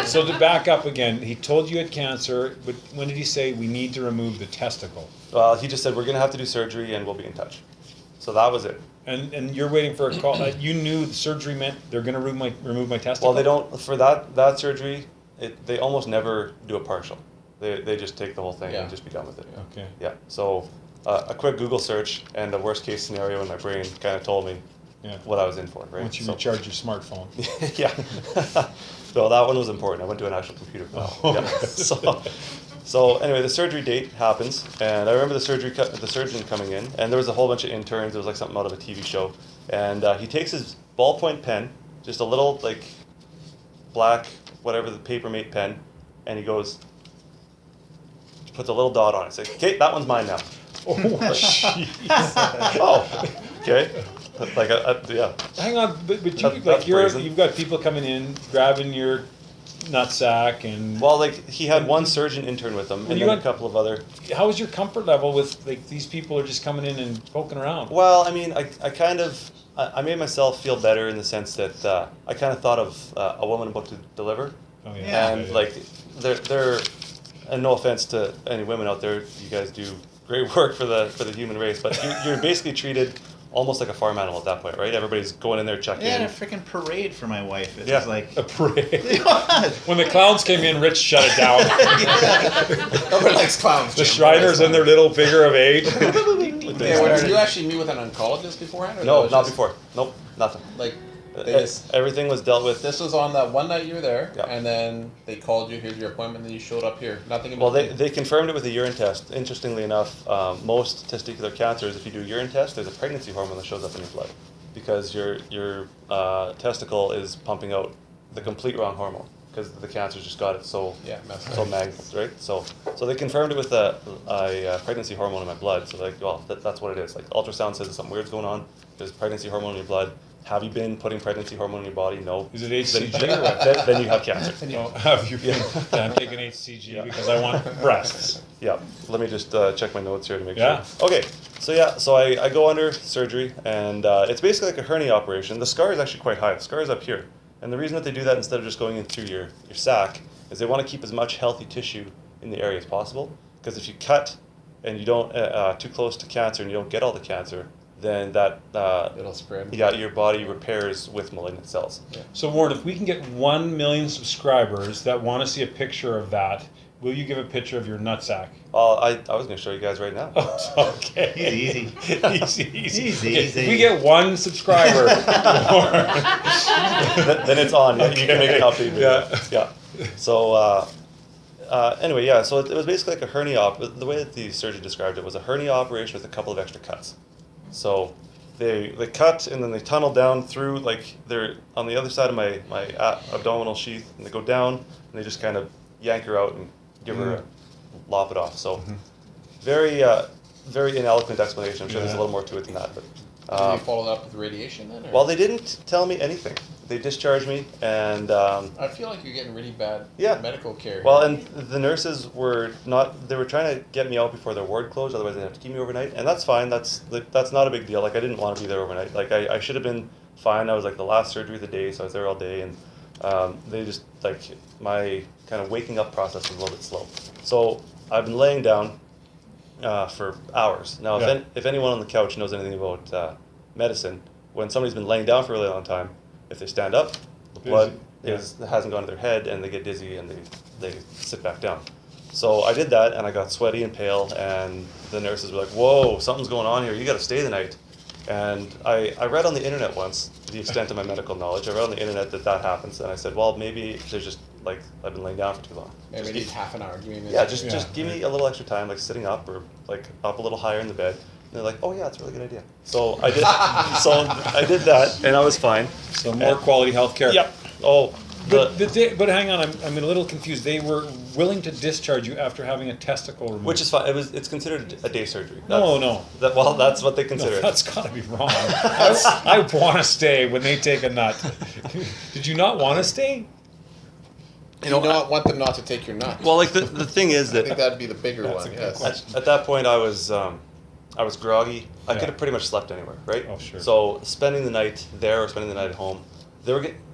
Speaker 1: so to back up again, he told you had cancer, but when did he say we need to remove the testicle?
Speaker 4: Well, he just said we're going to have to do surgery and we'll be in touch. So that was it.
Speaker 1: And you're waiting for a call. You knew the surgery meant they're going to remove my testicle?
Speaker 4: Well, they don't, for that surgery, they almost never do a partial. They just take the whole thing and just be done with it.
Speaker 1: Okay.
Speaker 4: Yeah. So a quick Google search and the worst case scenario in my brain kind of told me what I was in for, right?
Speaker 1: Once you recharge your smartphone.
Speaker 4: Yeah. So that one was important. I went to an actual computer. So anyway, the surgery date happens, and I remember the surgeon coming in, and there was a whole bunch of interns. It was like something out of a TV show, and he takes his ballpoint pen, just a little like black whatever the Papermate pen, and he goes, puts a little dot on it. Says, "Okay, that one's mine now."
Speaker 1: Oh, jeez.
Speaker 4: Oh, okay. Like yeah.
Speaker 1: Hang on, but you,
Speaker 4: That's
Speaker 1: like
Speaker 4: brazen.
Speaker 1: you've got people coming in, grabbing your nutsack, and
Speaker 4: Well, like he had one surgeon intern with him,
Speaker 1: Well,
Speaker 4: and
Speaker 1: you
Speaker 4: then a
Speaker 1: got-
Speaker 4: couple of other.
Speaker 1: how is your comfort level with like these people are just coming in and poking around?
Speaker 4: Well, I mean, I made myself feel better in the sense that I kind of thought of a woman about to deliver,
Speaker 1: Oh
Speaker 3: Yeah.
Speaker 4: and like they're, and no offense to any women out there, you guys do great work for the human race, but you're basically treated almost like a farm animal at that point, right? Everybody's going in there checking.
Speaker 3: They had a freaking parade for my wife. It
Speaker 4: Yeah.
Speaker 3: was like
Speaker 1: A parade. When the clowns came in, Rich shut it down.
Speaker 2: Nobody likes clowns.
Speaker 1: The
Speaker 2: Jim.
Speaker 1: Shriners in their little figure of 8.
Speaker 2: Did you actually meet with an oncologist beforehand? Or
Speaker 4: No,
Speaker 2: that was
Speaker 4: not
Speaker 2: just,
Speaker 4: before. Nope, nothing.
Speaker 2: Like, they just,
Speaker 4: Everything was dealt with.
Speaker 2: this was on that one night you were there,
Speaker 4: Yeah.
Speaker 2: and then they called you. Here's your appointment. Then you showed up here. Nothing. In
Speaker 4: Well,
Speaker 2: between.
Speaker 4: they confirmed it with a urine test. Interestingly enough, most testicular cancers, if you do a urine test, there's a pregnancy hormone that shows up in your blood because your testicle is pumping out the complete wrong hormone because the cancer's just got it so
Speaker 2: messed up.
Speaker 4: so magnet, right? So they confirmed it with a pregnancy hormone in my blood. So like, well, that's what it is. Like ultrasound says something weird's going on. There's pregnancy hormone in your blood. Have you been putting pregnancy hormone in your body? No.
Speaker 1: Is it HCG
Speaker 4: Then,
Speaker 1: or what?
Speaker 4: then you have cancer.
Speaker 1: Oh, have you been? Yeah, I'm taking HCG because I want breasts.
Speaker 4: Yeah, let me just check my notes here to make
Speaker 1: Yeah.
Speaker 4: sure. Okay, so I go under surgery, and it's basically like a hernia operation. The scar is actually quite high. The scar is up here. And the reason that they do that instead of just going in through your sac is they want to keep as much healthy tissue in the area as possible. Because if you cut and you don't, too close to cancer and you don't get all the cancer, then that,
Speaker 2: It'll spread.
Speaker 4: yeah, your body repairs with malignant cells.
Speaker 1: So Warren, if we can get 1 million subscribers that want to see a picture of that, will you give a picture of your nutsack?
Speaker 4: I was going to show you guys right now.
Speaker 1: Okay.
Speaker 3: easy.
Speaker 1: Easy.
Speaker 3: Easy,
Speaker 1: Okay,
Speaker 3: easy.
Speaker 1: If we get 1 subscriber, Warren,
Speaker 4: Then it's on. Yeah, you can make an update video.
Speaker 1: Yeah.
Speaker 4: Yeah. So anyway, yeah. So it was basically like a hernia op. The way that the surgeon described it was a hernia operation with a couple of extra cuts. So they cut and then they tunnel down through, like they're on the other side of my abdominal sheath, and they go down and they just kind of yank her out and give her a lop it off. So very very ineloquent explanation. I'm sure there's a little more to it than that, but.
Speaker 2: Did you follow that up with radiation then? Or?
Speaker 4: Well, they didn't tell me anything. They discharged me, and
Speaker 2: I feel like you're getting really bad medical care.
Speaker 4: well, and the nurses were not. They were trying to get me out before their ward closed, otherwise they'd have to keep me overnight, and that's fine. That's not a big deal. Like I didn't want to be there overnight. Like I should have been fine. I was like the last surgery of the day, so I was there all day, and they just like my kind of waking up process was a little bit slow. So I've been laying down for hours now. If anyone on the couch knows anything about medicine, when somebody's been laying down for a really long time, if they stand up, the blood hasn't gone to their head, and they get dizzy and they sit back down. So I did that, and I got sweaty and pale, and the nurses were like, "Whoa, something's going on here. You got to stay the night." And I read on the internet once, the extent of my medical knowledge, I read on the internet that happens, and I said, well, maybe there's just, like, I've been laying down for too long.
Speaker 2: Maybe we need half an hour. Give me a minute.
Speaker 4: Yeah, just give me a little extra time, like sitting up or like up a little higher in the bed. And they're like, oh yeah, it's a really good idea. So I did, I did that, and I was fine.
Speaker 1: So more quality health care.
Speaker 4: Yep. Oh,
Speaker 1: But hang on, I'm a little confused. They were willing to discharge you after having a testicle removed.
Speaker 4: which is fine. It's considered a day surgery.
Speaker 1: No.
Speaker 4: That's what they consider it.
Speaker 1: That's got to be wrong. I want to stay when they take a nut. Did you not want to stay?
Speaker 2: You don't want them not to take your nut.
Speaker 4: Well, like the thing is
Speaker 2: I
Speaker 4: that
Speaker 2: think that'd be the bigger
Speaker 1: That's
Speaker 2: one.
Speaker 1: a good
Speaker 2: Yes.
Speaker 1: question.
Speaker 4: at that point I was groggy. I
Speaker 1: Yeah.
Speaker 4: could have pretty much slept anywhere, right?
Speaker 1: Oh, sure.
Speaker 4: So spending the night there or spending the night at home,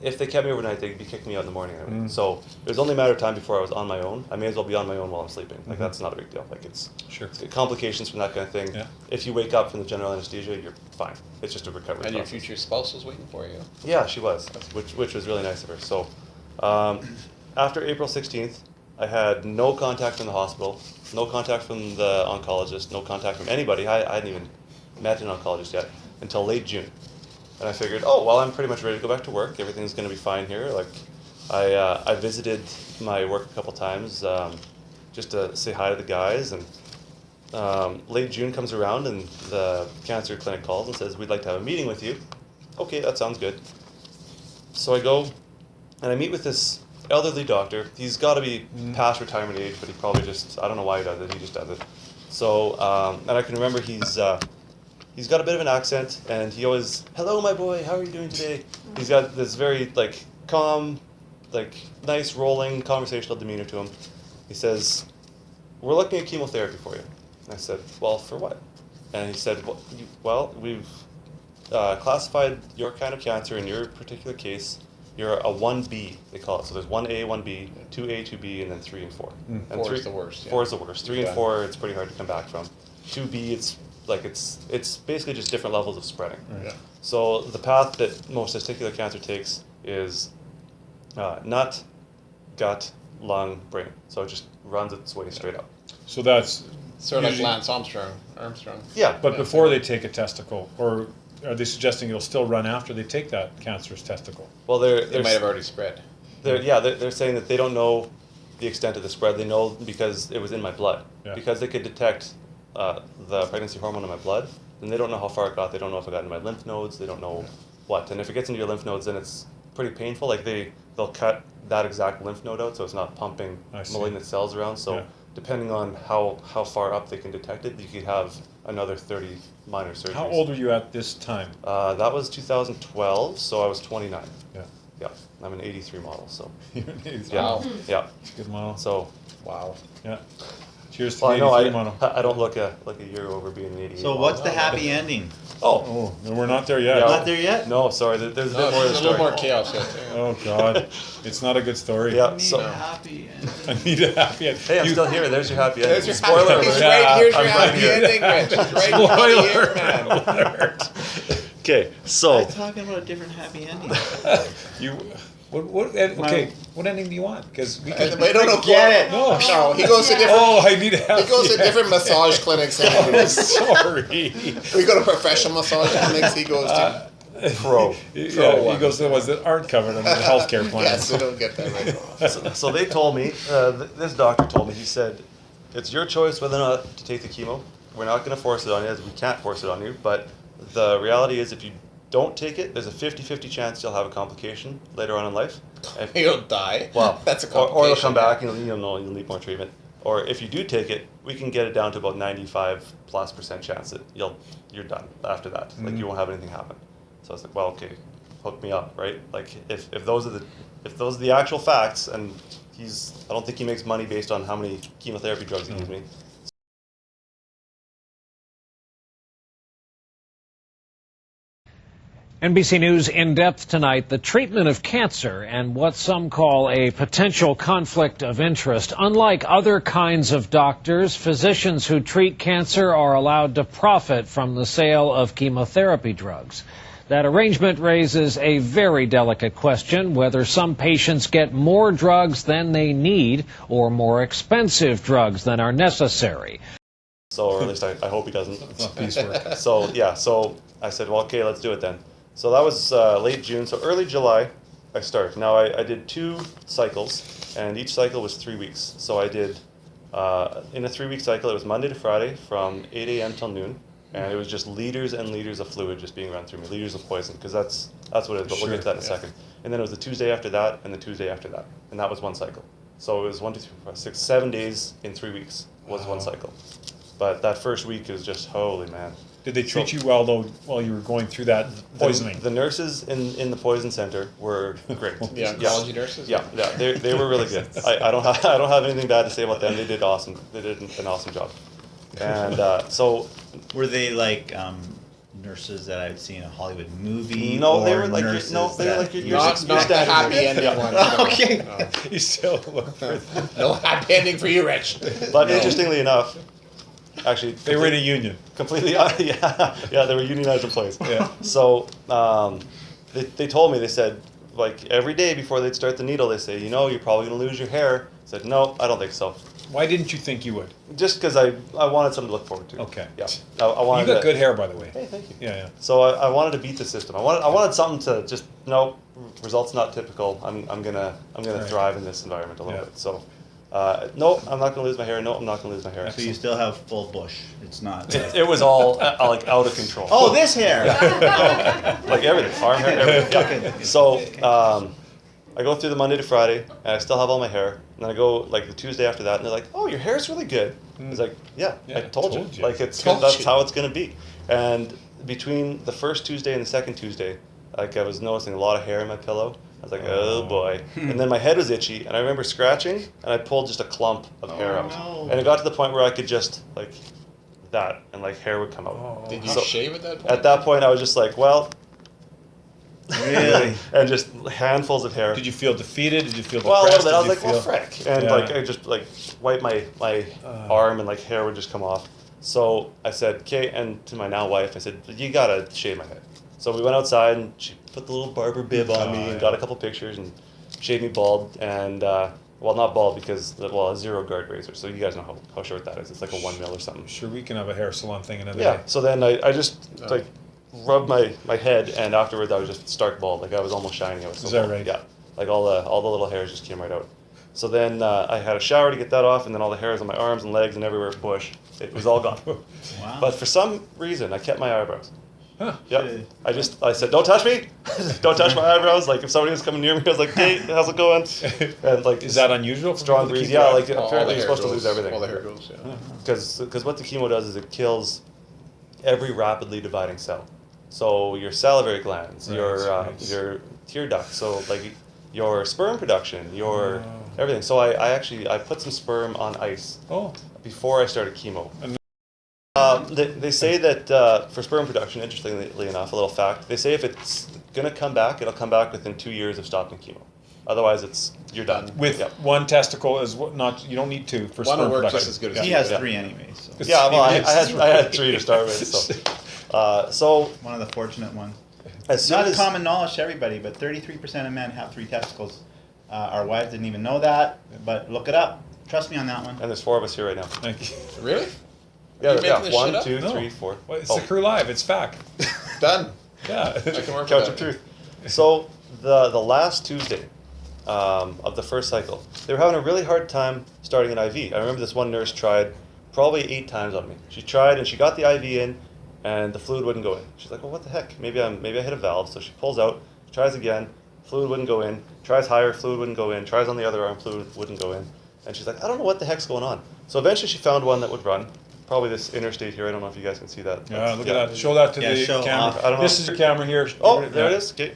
Speaker 4: if they kept me overnight, they'd be kicking me out in the morning. Anyway. So it was only a matter of time before I was on my own. I may as well be on my own while I'm sleeping. Like that's not a big deal. Like it's
Speaker 1: Sure.
Speaker 4: complications from that kind of thing.
Speaker 1: Yeah.
Speaker 4: If you wake up from the general anesthesia, you're fine. It's just a recovery
Speaker 2: And your
Speaker 4: process.
Speaker 2: future spouse was waiting for you.
Speaker 4: Yeah, she was, which was really nice of her. So, after April 16th, I had no contact from the hospital, no contact from the oncologist, no contact from anybody. I hadn't even met an oncologist yet until late June. And I figured, oh, well, I'm pretty much ready to go back to work. Everything's going to be fine here. Like, I visited my work a couple times just to say hi to the guys. And late June comes around and the cancer clinic calls and says, we'd like to have a meeting with you. Okay, that sounds good. So I go and I meet with this elderly doctor. He's got to be past retirement age, but he probably just, I don't know why he does it, he just does it. So, and I can remember he's got a bit of an accent, and he always, hello my boy, how are you doing today? He's got this very, like, calm, like, nice, rolling, conversational demeanor to him. He says, we're looking at chemotherapy for you. And I said, well, for what? And he said, well, we've classified your kind of cancer in your particular case. You're a 1B, they call it. So there's 1A, 1B, 2A, 2B, and then 3 and 4. And
Speaker 2: 4 is the worst. Yeah.
Speaker 4: 4 is the worst. 3
Speaker 2: Yeah.
Speaker 4: and 4, it's pretty hard to come back from. 2B, it's basically just different levels of spreading.
Speaker 2: Yeah.
Speaker 4: So the path that most testicular cancer takes is nut, gut, lung, brain. So it just runs its way straight up.
Speaker 1: So that's
Speaker 2: Sort of like
Speaker 1: usually-
Speaker 2: Lance Armstrong.
Speaker 4: Yeah,
Speaker 1: But before they take a testicle, or are they suggesting it'll still run after they take that cancerous testicle?
Speaker 4: well,
Speaker 2: It might have already spread.
Speaker 4: they're saying that they don't know the extent of the spread. They know because it was in my blood.
Speaker 1: Yeah.
Speaker 4: Because they could detect the pregnancy hormone in my blood, then they don't know how far it got. They don't know if it got into my lymph nodes. They don't know what. And if it gets into your lymph nodes, then it's pretty painful. Like they'll cut that exact lymph node out, so it's not pumping
Speaker 1: I see.
Speaker 4: malignant cells around. So
Speaker 1: Yeah.
Speaker 4: depending on how far up they can detect it, you could have another 30 minor surgeries.
Speaker 1: How old were you at this time?
Speaker 4: That was 2012, so I was 29.
Speaker 1: Yeah.
Speaker 4: Yeah, I'm an 83 model, so
Speaker 1: Yeah.
Speaker 2: Wow.
Speaker 4: yeah.
Speaker 1: Good model.
Speaker 4: So
Speaker 2: Wow.
Speaker 1: Yeah. Cheers to
Speaker 4: well, I
Speaker 1: the
Speaker 4: know
Speaker 1: 83 model.
Speaker 4: I don't look a year over being an 88.
Speaker 3: So what's the happy ending?
Speaker 4: Oh
Speaker 1: Oh, no, we're not there yet.
Speaker 4: Yeah.
Speaker 3: Not there yet?
Speaker 4: no, sorry. There's a
Speaker 2: No,
Speaker 4: bit more to the
Speaker 2: there's a
Speaker 4: story.
Speaker 2: little more chaos yet. Too.
Speaker 1: Oh God, it's not a good story.
Speaker 4: Yeah.
Speaker 3: Need
Speaker 4: So
Speaker 3: a happy ending.
Speaker 1: I need a happy end.
Speaker 4: hey, I'm still here. There's your happy ending.
Speaker 2: There's your
Speaker 4: Spoiler
Speaker 2: happy, he's
Speaker 4: alert.
Speaker 2: right, here's your
Speaker 4: I'm right
Speaker 2: happy
Speaker 4: here.
Speaker 2: ending, Rich. He's right here, man.
Speaker 4: Okay,
Speaker 3: I'm
Speaker 4: so
Speaker 3: talking about a different happy ending.
Speaker 1: You. Okay. What ending do you want? Because we
Speaker 2: And
Speaker 1: can.
Speaker 2: we don't know.
Speaker 3: Get it.
Speaker 1: No.
Speaker 2: No, he goes to different.
Speaker 1: Oh, I need a happy.
Speaker 2: He goes to different massage clinics. Than we do.
Speaker 1: Sorry.
Speaker 2: We go to professional massage clinics. He goes to.
Speaker 4: pro.
Speaker 1: Yeah, he
Speaker 2: one.
Speaker 1: goes to the ones that aren't covered under the healthcare plan.
Speaker 2: Yes, we don't get that right.
Speaker 4: So they told me, this doctor told me, he said, it's your choice whether or not to take the chemo. We're not going to force it on you, as we can't force it on you, but the reality is if you don't take it, there's a 50-50 chance you'll have a complication later on in life. If,
Speaker 2: He'll die.
Speaker 4: well,
Speaker 2: That's a
Speaker 4: or
Speaker 2: complication.
Speaker 4: it'll come back and you'll need more treatment. Or if you do take it, we can get it down to about 95+% chance that you're done after that. Like you won't have anything happen. So I was like, well, okay, hook me up, right? Like if those are the actual facts, and I don't think he makes money based on how many chemotherapy drugs he gives me.
Speaker 5: NBC News in depth tonight, the treatment of cancer and what some call a potential conflict of interest. Unlike other kinds of doctors, physicians who treat cancer are allowed to profit from the sale of chemotherapy drugs. That arrangement raises a very delicate question whether some patients get more drugs than they need or more expensive drugs than are necessary.
Speaker 4: So, or at least I hope he doesn't.
Speaker 1: It's not piecework.
Speaker 4: So yeah, so I said, well, okay, let's do it then. So that was late June. So early July, I started. Now I did 2 cycles, and each cycle was 3 weeks. So I did in a 3-week cycle. It was Monday to Friday from 8 a.m. till noon, and it was just liters and liters of fluid just being run through me, liters of poison, because that's what it is. But we'll get to that in a second. And then it was the Tuesday after that, and the Tuesday after that, and that was 1 cycle. So it was 1, 2, 3, 4, 5, 6, 7 days in 3 weeks was 1 cycle. But that first week is just holy man.
Speaker 1: Did they treat you well though while you were going through that poisoning?
Speaker 4: The nurses in the poison center were great.
Speaker 2: The oncology nurses.
Speaker 4: Yeah, they were really good. I don't have anything bad to say about them. They did awesome. They did an awesome job. And so
Speaker 3: Were they like nurses that I would see in a Hollywood movie?
Speaker 4: no, they
Speaker 3: or
Speaker 4: were like
Speaker 3: nurses
Speaker 4: they were like
Speaker 3: that
Speaker 4: your
Speaker 2: Not the
Speaker 4: standard
Speaker 2: happy
Speaker 4: nurse.
Speaker 2: ending
Speaker 4: Yeah.
Speaker 2: one. No,
Speaker 3: Okay.
Speaker 2: no.
Speaker 1: You still look for
Speaker 2: No happy ending for you, Rich.
Speaker 4: But interestingly enough, actually
Speaker 1: they were in a union.
Speaker 4: completely yeah they were unionized employees.
Speaker 1: Yeah.
Speaker 4: So they told me, they said, like every day before they'd start the needle, they say, you're probably gonna lose your hair. I said, no, I don't think so.
Speaker 1: Why didn't you think you would?
Speaker 4: Just because I wanted something to look forward to.
Speaker 1: Okay.
Speaker 4: Yeah. I wanted
Speaker 1: You got
Speaker 4: to-
Speaker 1: good hair, by the way.
Speaker 4: Hey, thank you.
Speaker 1: Yeah.
Speaker 4: So I wanted to beat the system. I wanted something to just results not typical. I'm gonna
Speaker 1: Right.
Speaker 4: thrive in this environment a little
Speaker 1: Yeah.
Speaker 4: bit. So no, I'm not gonna lose my hair. No, I'm not gonna lose my hair.
Speaker 3: So you still have full bush. It's not. Like,
Speaker 4: It was all like out of control.
Speaker 3: oh, this hair.
Speaker 4: Like everything, arm hair, everything. Yeah. So I go through the Monday to Friday, and I still have all my hair. And then I go like the Tuesday after that, and they're like, "Oh, your hair's really good." I was like, "Yeah,
Speaker 1: Yeah,
Speaker 4: I told you.
Speaker 1: told you.
Speaker 4: Like it's
Speaker 2: Told
Speaker 4: that's
Speaker 2: you.
Speaker 4: how it's gonna be." And between the first Tuesday and the second Tuesday, like I was noticing a lot of hair in my pillow. I was like, "Oh boy!" And then my head was itchy, and I remember scratching, and I pulled just a clump of hair out,
Speaker 3: no.
Speaker 4: and it got to the point where I could just like that, and like hair would come out.
Speaker 2: Did you
Speaker 4: So-
Speaker 2: shave at that point?
Speaker 4: At that point, I was just like, well.
Speaker 3: Really?
Speaker 4: And just handfuls of hair.
Speaker 1: Did you feel defeated? Did you feel
Speaker 4: Well, a
Speaker 1: depressed?
Speaker 4: little bit. I was
Speaker 1: Did
Speaker 4: like,
Speaker 1: you
Speaker 4: well,
Speaker 1: feel-
Speaker 4: frick. And
Speaker 1: Yeah.
Speaker 4: like, I just like wipe my arm, and like hair would just come off. So I said, okay, and to my now wife, I said, you gotta shave my head. So we went outside, and she put the little barber bib on me,
Speaker 1: Oh,
Speaker 4: and
Speaker 1: yeah.
Speaker 4: got a couple pictures, and shaved me bald, and well, not bald because a 0 guard razor. So you guys know how short that is. It's like a 1 mil or something.
Speaker 1: Sure, we can have a hair salon thing another
Speaker 4: Yeah.
Speaker 1: day.
Speaker 4: So then I just like rubbed my head, and afterwards I was just stark bald. Like I was almost shining. I was so
Speaker 1: Is that
Speaker 4: bald.
Speaker 1: right?
Speaker 4: Yeah. Like all the little hairs just came right out. So then I had a shower to get that off, and then all the hairs on my arms and legs and everywhere bush, it was all gone.
Speaker 3: Wow.
Speaker 4: But for some reason, I kept my eyebrows.
Speaker 1: Huh.
Speaker 4: Yep. I said, don't touch me, don't touch my eyebrows. Like if somebody was coming near me, I was like, hey, how's it going? And like
Speaker 1: Is that unusual? For
Speaker 4: strong
Speaker 1: people to
Speaker 4: breeze?
Speaker 1: keep
Speaker 4: Yeah.
Speaker 1: that?
Speaker 4: Like
Speaker 2: All
Speaker 4: apparently
Speaker 2: the
Speaker 4: you're
Speaker 2: hair
Speaker 4: supposed to lose
Speaker 2: goes-
Speaker 4: everything.
Speaker 2: All the hair goes, yeah.
Speaker 4: Because what the chemo does is it kills every rapidly dividing cell. So your salivary glands,
Speaker 1: Right.
Speaker 4: your tear ducts, so like your sperm production, your
Speaker 1: Oh.
Speaker 4: everything. So I actually put some sperm on ice
Speaker 1: Oh,
Speaker 4: before I started chemo.
Speaker 1: And-
Speaker 4: They say that for sperm production, interestingly enough, a little fact, they say if it's gonna come back, it'll come back within 2 years of stopping chemo. Otherwise, you're done.
Speaker 1: with
Speaker 4: Yep.
Speaker 1: one testicle is what not. You don't need two for
Speaker 2: One
Speaker 1: sperm
Speaker 2: will work
Speaker 1: production.
Speaker 2: just as good as
Speaker 3: He
Speaker 2: Yeah.
Speaker 3: has
Speaker 4: Yeah.
Speaker 3: 3 anyway. So
Speaker 4: Yeah, well, I had 3 to start with. So
Speaker 3: one of the fortunate ones.
Speaker 4: as soon
Speaker 3: Not
Speaker 4: as
Speaker 3: common knowledge to everybody, but 33% of men have 3 testicles. Our wives didn't even know that, but look it up. Trust me on that one.
Speaker 4: and there's 4 of us here right now.
Speaker 1: Thank you.
Speaker 2: Really?
Speaker 4: Yeah,
Speaker 2: You making this
Speaker 4: one,
Speaker 2: shit up?
Speaker 4: 2,
Speaker 1: No.
Speaker 4: 3, 4.
Speaker 1: Well, it's
Speaker 4: Oh.
Speaker 1: the crew live. It's fact.
Speaker 2: Done.
Speaker 1: Yeah.
Speaker 2: I can work
Speaker 4: Couch
Speaker 2: with
Speaker 4: of
Speaker 2: that.
Speaker 4: truth. So the last Tuesday of the first cycle, they were having a really hard time starting an IV. I remember this one nurse tried probably 8 times on me. She tried and she got the IV in, and the fluid wouldn't go in. She's like, "Well, what the heck? Maybe I hit a valve." So she pulls out, tries again, fluid wouldn't go in. Tries higher, fluid wouldn't go in. Tries on the other arm, fluid wouldn't go in. And she's like, "I don't know what the heck's going on." So eventually she found one that would run. Probably this interstate here. I don't know if you guys can see that.
Speaker 1: Yeah, look at that. Show that to
Speaker 3: Yeah,
Speaker 1: the
Speaker 3: show
Speaker 1: camera.
Speaker 3: off.
Speaker 4: I don't know.
Speaker 1: This is the camera here.
Speaker 4: Oh, there it is. Okay.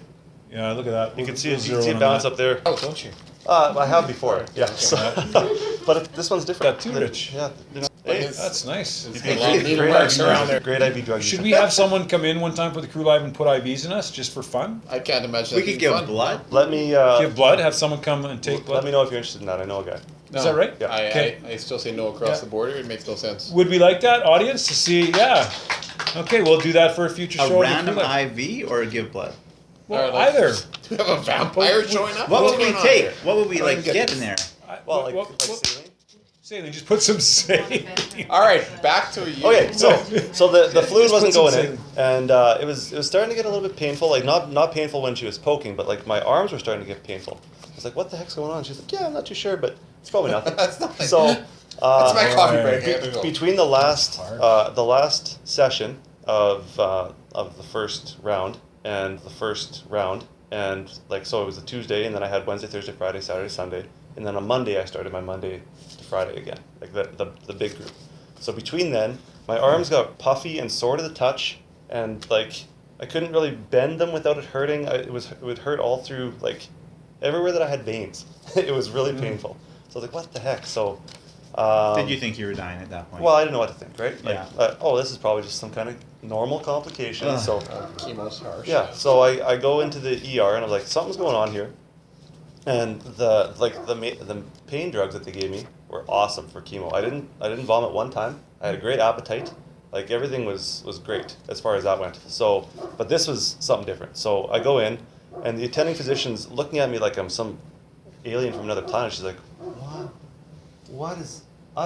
Speaker 1: Yeah, look at that.
Speaker 4: You can see
Speaker 1: We'll
Speaker 4: it. You
Speaker 1: zero
Speaker 4: can see
Speaker 1: in
Speaker 4: it
Speaker 1: on
Speaker 4: bounce
Speaker 1: that.
Speaker 4: up there.
Speaker 2: Oh, don't you?
Speaker 4: I have before. Yeah.
Speaker 2: Okay.
Speaker 4: So, but this one's different.
Speaker 1: Got two, Rich.
Speaker 4: Yeah.
Speaker 2: But
Speaker 4: Hey,
Speaker 2: it's-
Speaker 1: That's nice.
Speaker 2: It's
Speaker 4: Hey,
Speaker 2: a lot of needle
Speaker 4: great
Speaker 2: marks
Speaker 4: IV
Speaker 2: around there.
Speaker 4: Great IV drug.
Speaker 1: Should
Speaker 4: user.
Speaker 1: we have someone come in one time for the crew live and put IVs in us just for fun?
Speaker 2: I can't imagine
Speaker 3: We
Speaker 2: that
Speaker 3: could
Speaker 2: being
Speaker 3: give
Speaker 2: fun.
Speaker 3: blood.
Speaker 4: Let me.
Speaker 1: Give blood? Have someone come and take blood?
Speaker 4: Let me know if you're interested in that. I know a guy.
Speaker 1: Is that right?
Speaker 4: Yeah.
Speaker 1: Okay.
Speaker 2: I still say no across
Speaker 1: Yeah.
Speaker 2: the border. It makes no sense.
Speaker 1: Would we like that, audience, to see? Yeah. Okay, we'll do that for a future
Speaker 3: A
Speaker 1: show.
Speaker 3: random
Speaker 1: Crew Live.
Speaker 3: IV or give blood?
Speaker 1: Well,
Speaker 2: Or like-
Speaker 1: either.
Speaker 2: Do we have a vampire showing up?
Speaker 3: What
Speaker 2: What's
Speaker 3: would we
Speaker 2: going on
Speaker 3: take?
Speaker 2: here?
Speaker 3: What would we
Speaker 2: I don't
Speaker 3: like
Speaker 2: even get
Speaker 3: get
Speaker 2: this.
Speaker 3: in there?
Speaker 4: Well, like
Speaker 1: What-
Speaker 4: saline.
Speaker 1: Saline, just put some saline.
Speaker 2: All right, back to you.
Speaker 4: Okay, so the fluid wasn't
Speaker 1: put
Speaker 4: going
Speaker 1: some
Speaker 4: in, and it was starting to get a little bit painful. Like not painful when she was poking, but like my arms were starting to get painful. I was like, "What the heck's going on?" She's like, "Yeah, I'm not too sure, but it's probably nothing."
Speaker 2: That's nothing.
Speaker 4: So
Speaker 2: That's my coffee
Speaker 1: Alright.
Speaker 2: break.
Speaker 4: between the last session of the first round and the first round, and like so it was a Tuesday, and then I had Wednesday, Thursday, Friday, Saturday, Sunday, and then on Monday I started my Monday to Friday again, like the big group. So between then, my arms got puffy and sore to the touch, and like I couldn't really bend them without it hurting. It would hurt all through like everywhere that I had veins. It was really painful. So I was like, what the heck? So.
Speaker 3: Did you think you were dying at that point?
Speaker 4: Well, I didn't know what to think, right? Like,
Speaker 3: Yeah.
Speaker 4: this is probably just some kind of normal complication.
Speaker 3: Ugh.
Speaker 4: So,
Speaker 2: Chemo's harsh.
Speaker 4: yeah. So I go into the ER and I'm like, something's going on here. And the pain drugs that they gave me were awesome for chemo. I didn't vomit one time. I had a great appetite. Like everything was great as far as that went. So, but this was something different. So I go in, and the attending physician's looking at me like I'm some alien from another planet. She's like, what is, I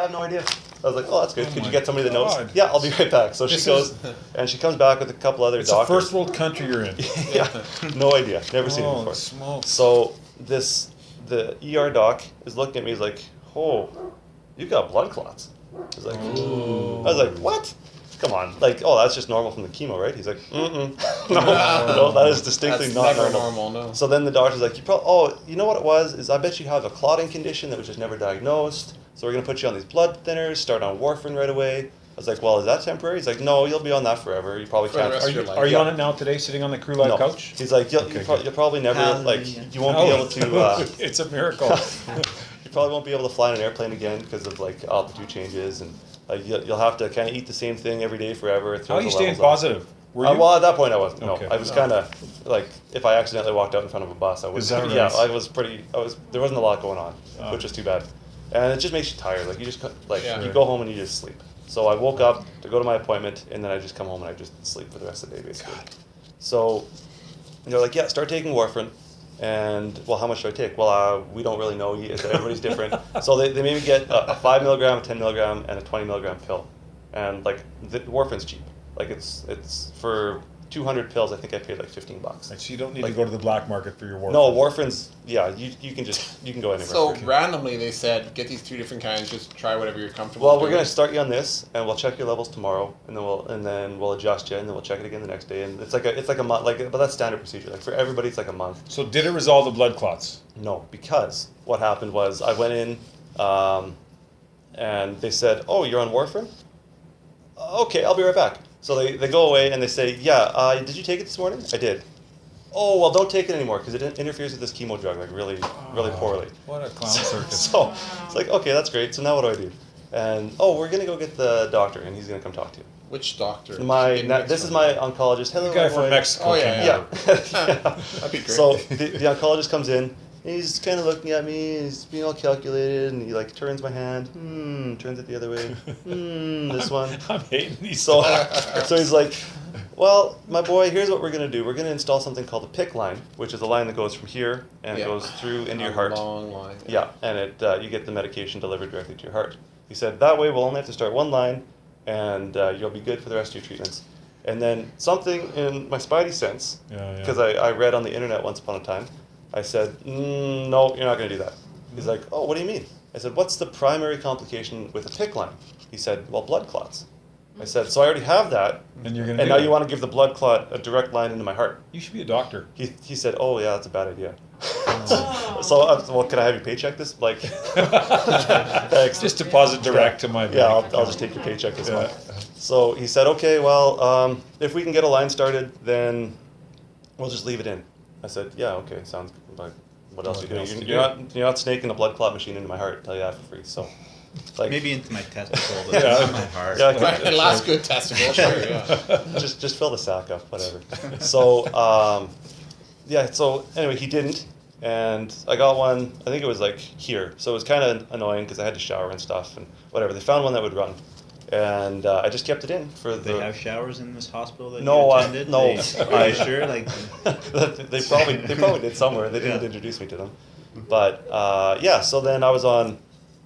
Speaker 4: have no idea. I was like, oh, that's good. Could you get somebody that knows?
Speaker 1: God.
Speaker 4: Yeah, I'll be right back. So she
Speaker 1: This
Speaker 4: goes,
Speaker 1: is-
Speaker 4: and she comes back with a couple other
Speaker 1: It's a
Speaker 4: doctors.
Speaker 1: first world country you're in.
Speaker 4: Yeah, no idea. Never seen it
Speaker 1: Oh,
Speaker 4: before.
Speaker 1: smokes.
Speaker 4: So the ER doc is looking at me. He's like, oh, you've got blood clots. I was like, what? Come on, like, oh, that's just normal from the chemo, right? He's like, no, that is distinctly
Speaker 2: That's
Speaker 4: not
Speaker 2: never
Speaker 4: normal.
Speaker 2: normal, no.
Speaker 4: So then the doctor's like, you know what it was? Is I bet you have a clotting condition that was just never diagnosed. So we're gonna put you on these blood thinners, start on warfarin right away. I was like, well, is that temporary? He's like, no, you'll be on that forever. You probably
Speaker 2: For the
Speaker 4: can't.
Speaker 2: rest
Speaker 1: Are
Speaker 2: of
Speaker 1: you,
Speaker 2: your life.
Speaker 1: are you on it now today, sitting on the crew live
Speaker 4: No.
Speaker 1: couch?
Speaker 4: He's like, you'll probably never, like, you won't be able to,
Speaker 1: It's a miracle.
Speaker 4: you probably won't be able to fly in an airplane again because of like altitude changes, and like you'll have to kind of eat the same thing every day forever.
Speaker 1: How are you staying
Speaker 4: levels up.
Speaker 1: positive? Were you?
Speaker 4: Well, at that point I wasn't. No,
Speaker 1: Okay.
Speaker 4: I was kind of like if I accidentally walked out in front of a bus, I was.
Speaker 1: Is that
Speaker 4: Yeah,
Speaker 1: right?
Speaker 4: I was pretty. There wasn't a lot going on,
Speaker 1: Oh.
Speaker 4: which was too bad, and it just makes you tired. Like you just like
Speaker 2: Yeah.
Speaker 4: you go home and you just sleep. So I woke up to go to my appointment, and then I just come home and I just sleep for the rest of the day basically. So and they're like, yeah, start taking warfarin. And well, how much do I take? Well, we don't really know. Everybody's different. So they made me get a 5 milligram, a 10 milligram, and a 20 milligram pill. And like the warfarin's cheap. Like it's for 200 pills. I think I paid like $15.
Speaker 1: So you don't need
Speaker 4: Like-
Speaker 1: to go to the black market for your warfarin.
Speaker 4: No, warfarin's you can go anywhere.
Speaker 2: So randomly they said, get these 3 different kinds, just try whatever you're comfortable
Speaker 4: Well,
Speaker 2: with
Speaker 4: we're
Speaker 2: doing.
Speaker 4: gonna start you on this, and we'll check your levels tomorrow, and then we'll adjust you, and then we'll check it again the next day, and it's like a month, but that's standard procedure. Like for everybody, it's like a month.
Speaker 1: So did it resolve the blood clots?
Speaker 4: No, because what happened was I went in, and they said, "Oh, you're on warfarin? Okay, I'll be right back." So they go away and they say, "Yeah, did you take it this morning?" I did. Oh, well, don't take it anymore because it interferes with this chemo drug like really poorly.
Speaker 1: What a clown circus.
Speaker 4: So it's like, okay, that's great. So now what do I do? And we're gonna go get the doctor and he's gonna come talk to you.
Speaker 2: Which doctor?
Speaker 4: This is my oncologist. Hello,
Speaker 1: The guy
Speaker 4: my
Speaker 1: from
Speaker 4: boy.
Speaker 1: Mexico.
Speaker 2: Oh,
Speaker 1: came
Speaker 2: yeah,
Speaker 1: out.
Speaker 4: Yeah.
Speaker 2: That'd be great.
Speaker 4: So the oncologist comes in. And he's kind of looking at me. And he's being all calculated, and he like turns my hand. Turns it the other way. This one.
Speaker 1: I'm hating these.
Speaker 4: So he's like, well, my boy, here's what we're gonna do. We're gonna install something called a PICC line, which is a line that goes from here and it
Speaker 2: Yeah.
Speaker 4: goes through into your
Speaker 2: A
Speaker 4: heart.
Speaker 2: long line.
Speaker 4: Yeah, and you get the medication delivered directly to your heart. He said that way we'll only have to start one line, and you'll be good for the rest of your treatments. And then something in my spidey sense,
Speaker 1: Yeah.
Speaker 4: because I read on the internet once upon a time, I said, no, you're not going to do that. He's like, oh, what do you mean? I said, what's the primary complication with a PICC line? He said, well, blood clots. I said, so I already have that,
Speaker 1: And you're gonna.
Speaker 4: and
Speaker 1: do
Speaker 4: now
Speaker 1: it.
Speaker 4: you want to give the blood clot a direct line into my heart.
Speaker 1: You should be a doctor.
Speaker 4: He said, oh yeah, that's a bad idea. So, well, can I have your paycheck this? Like, thanks.
Speaker 1: Just deposit direct to my bank.
Speaker 4: Yeah, I'll just take your paycheck this
Speaker 1: Yeah.
Speaker 4: month. So he said, okay, well, if we can get a line started, then we'll just leave it in. I said, yeah, okay, sounds good. Like, what else are you
Speaker 1: Nothing else
Speaker 4: doing?
Speaker 1: to
Speaker 4: You're not snaking a blood clot machine into my heart. I'll tell you that for free. So, like,
Speaker 3: Maybe into my testicle, but
Speaker 1: Yeah.
Speaker 3: not my heart.
Speaker 4: yeah,
Speaker 2: Right, it lasts good testicle, sure, yeah.
Speaker 4: just fill the sack up, whatever. So, yeah. So anyway, he didn't, and I got one. I think it was like here, so it was kind of annoying because I had to shower and stuff and whatever. They found one that would run, and I just kept it in for
Speaker 3: They
Speaker 4: the.
Speaker 3: have showers in this hospital that
Speaker 4: No,
Speaker 3: you attended?
Speaker 4: no.
Speaker 3: Are you sure? Like,
Speaker 4: they probably did somewhere. They didn't
Speaker 3: Yeah.
Speaker 4: introduce me to them, but yeah. So then I was on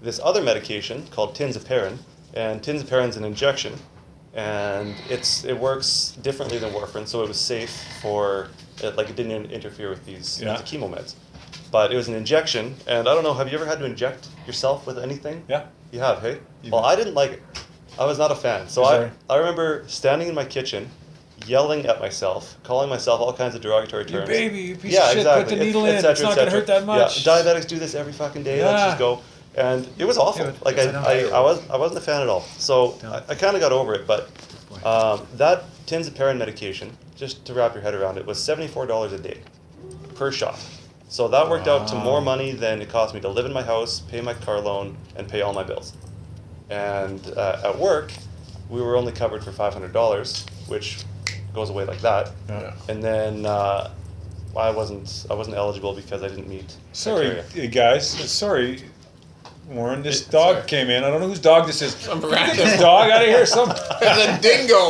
Speaker 4: this other medication called tinzaparin, and tinzaparin's an injection, and it works differently than warfarin, so it was safe for like it didn't interfere with these with the chemo meds. But it was an injection, and I don't know, have you ever had to inject yourself with anything?
Speaker 1: Yeah.
Speaker 4: You have, hey? Well, I didn't like it. I was not a fan. So I remember standing in my kitchen, yelling at myself, calling myself all kinds of derogatory terms.
Speaker 1: You baby, you piece of shit,
Speaker 4: exactly.
Speaker 1: put the needle in,
Speaker 4: cetera,
Speaker 1: it's not going to hurt that much.
Speaker 4: Yeah, diabetics do this every fucking day, let's just go. And it was awful. Like I wasn't a fan at all. So I kind of got over it, but that tinzaparin medication, just to wrap your head around it, was $74 a day per shot. So that worked out to more money than it cost me to live in my house, pay my car loan, and pay all my bills. And at work, we were only covered for $500, which goes away like that.
Speaker 1: Yeah.
Speaker 4: And then I wasn't eligible because I didn't meet
Speaker 1: Sorry,
Speaker 4: criteria.
Speaker 1: guys. Sorry, Warren. This dog came in. I don't know whose dog this is.
Speaker 2: Some
Speaker 1: Get
Speaker 2: random.
Speaker 1: this dog out of here. Some.
Speaker 2: There's a dingo.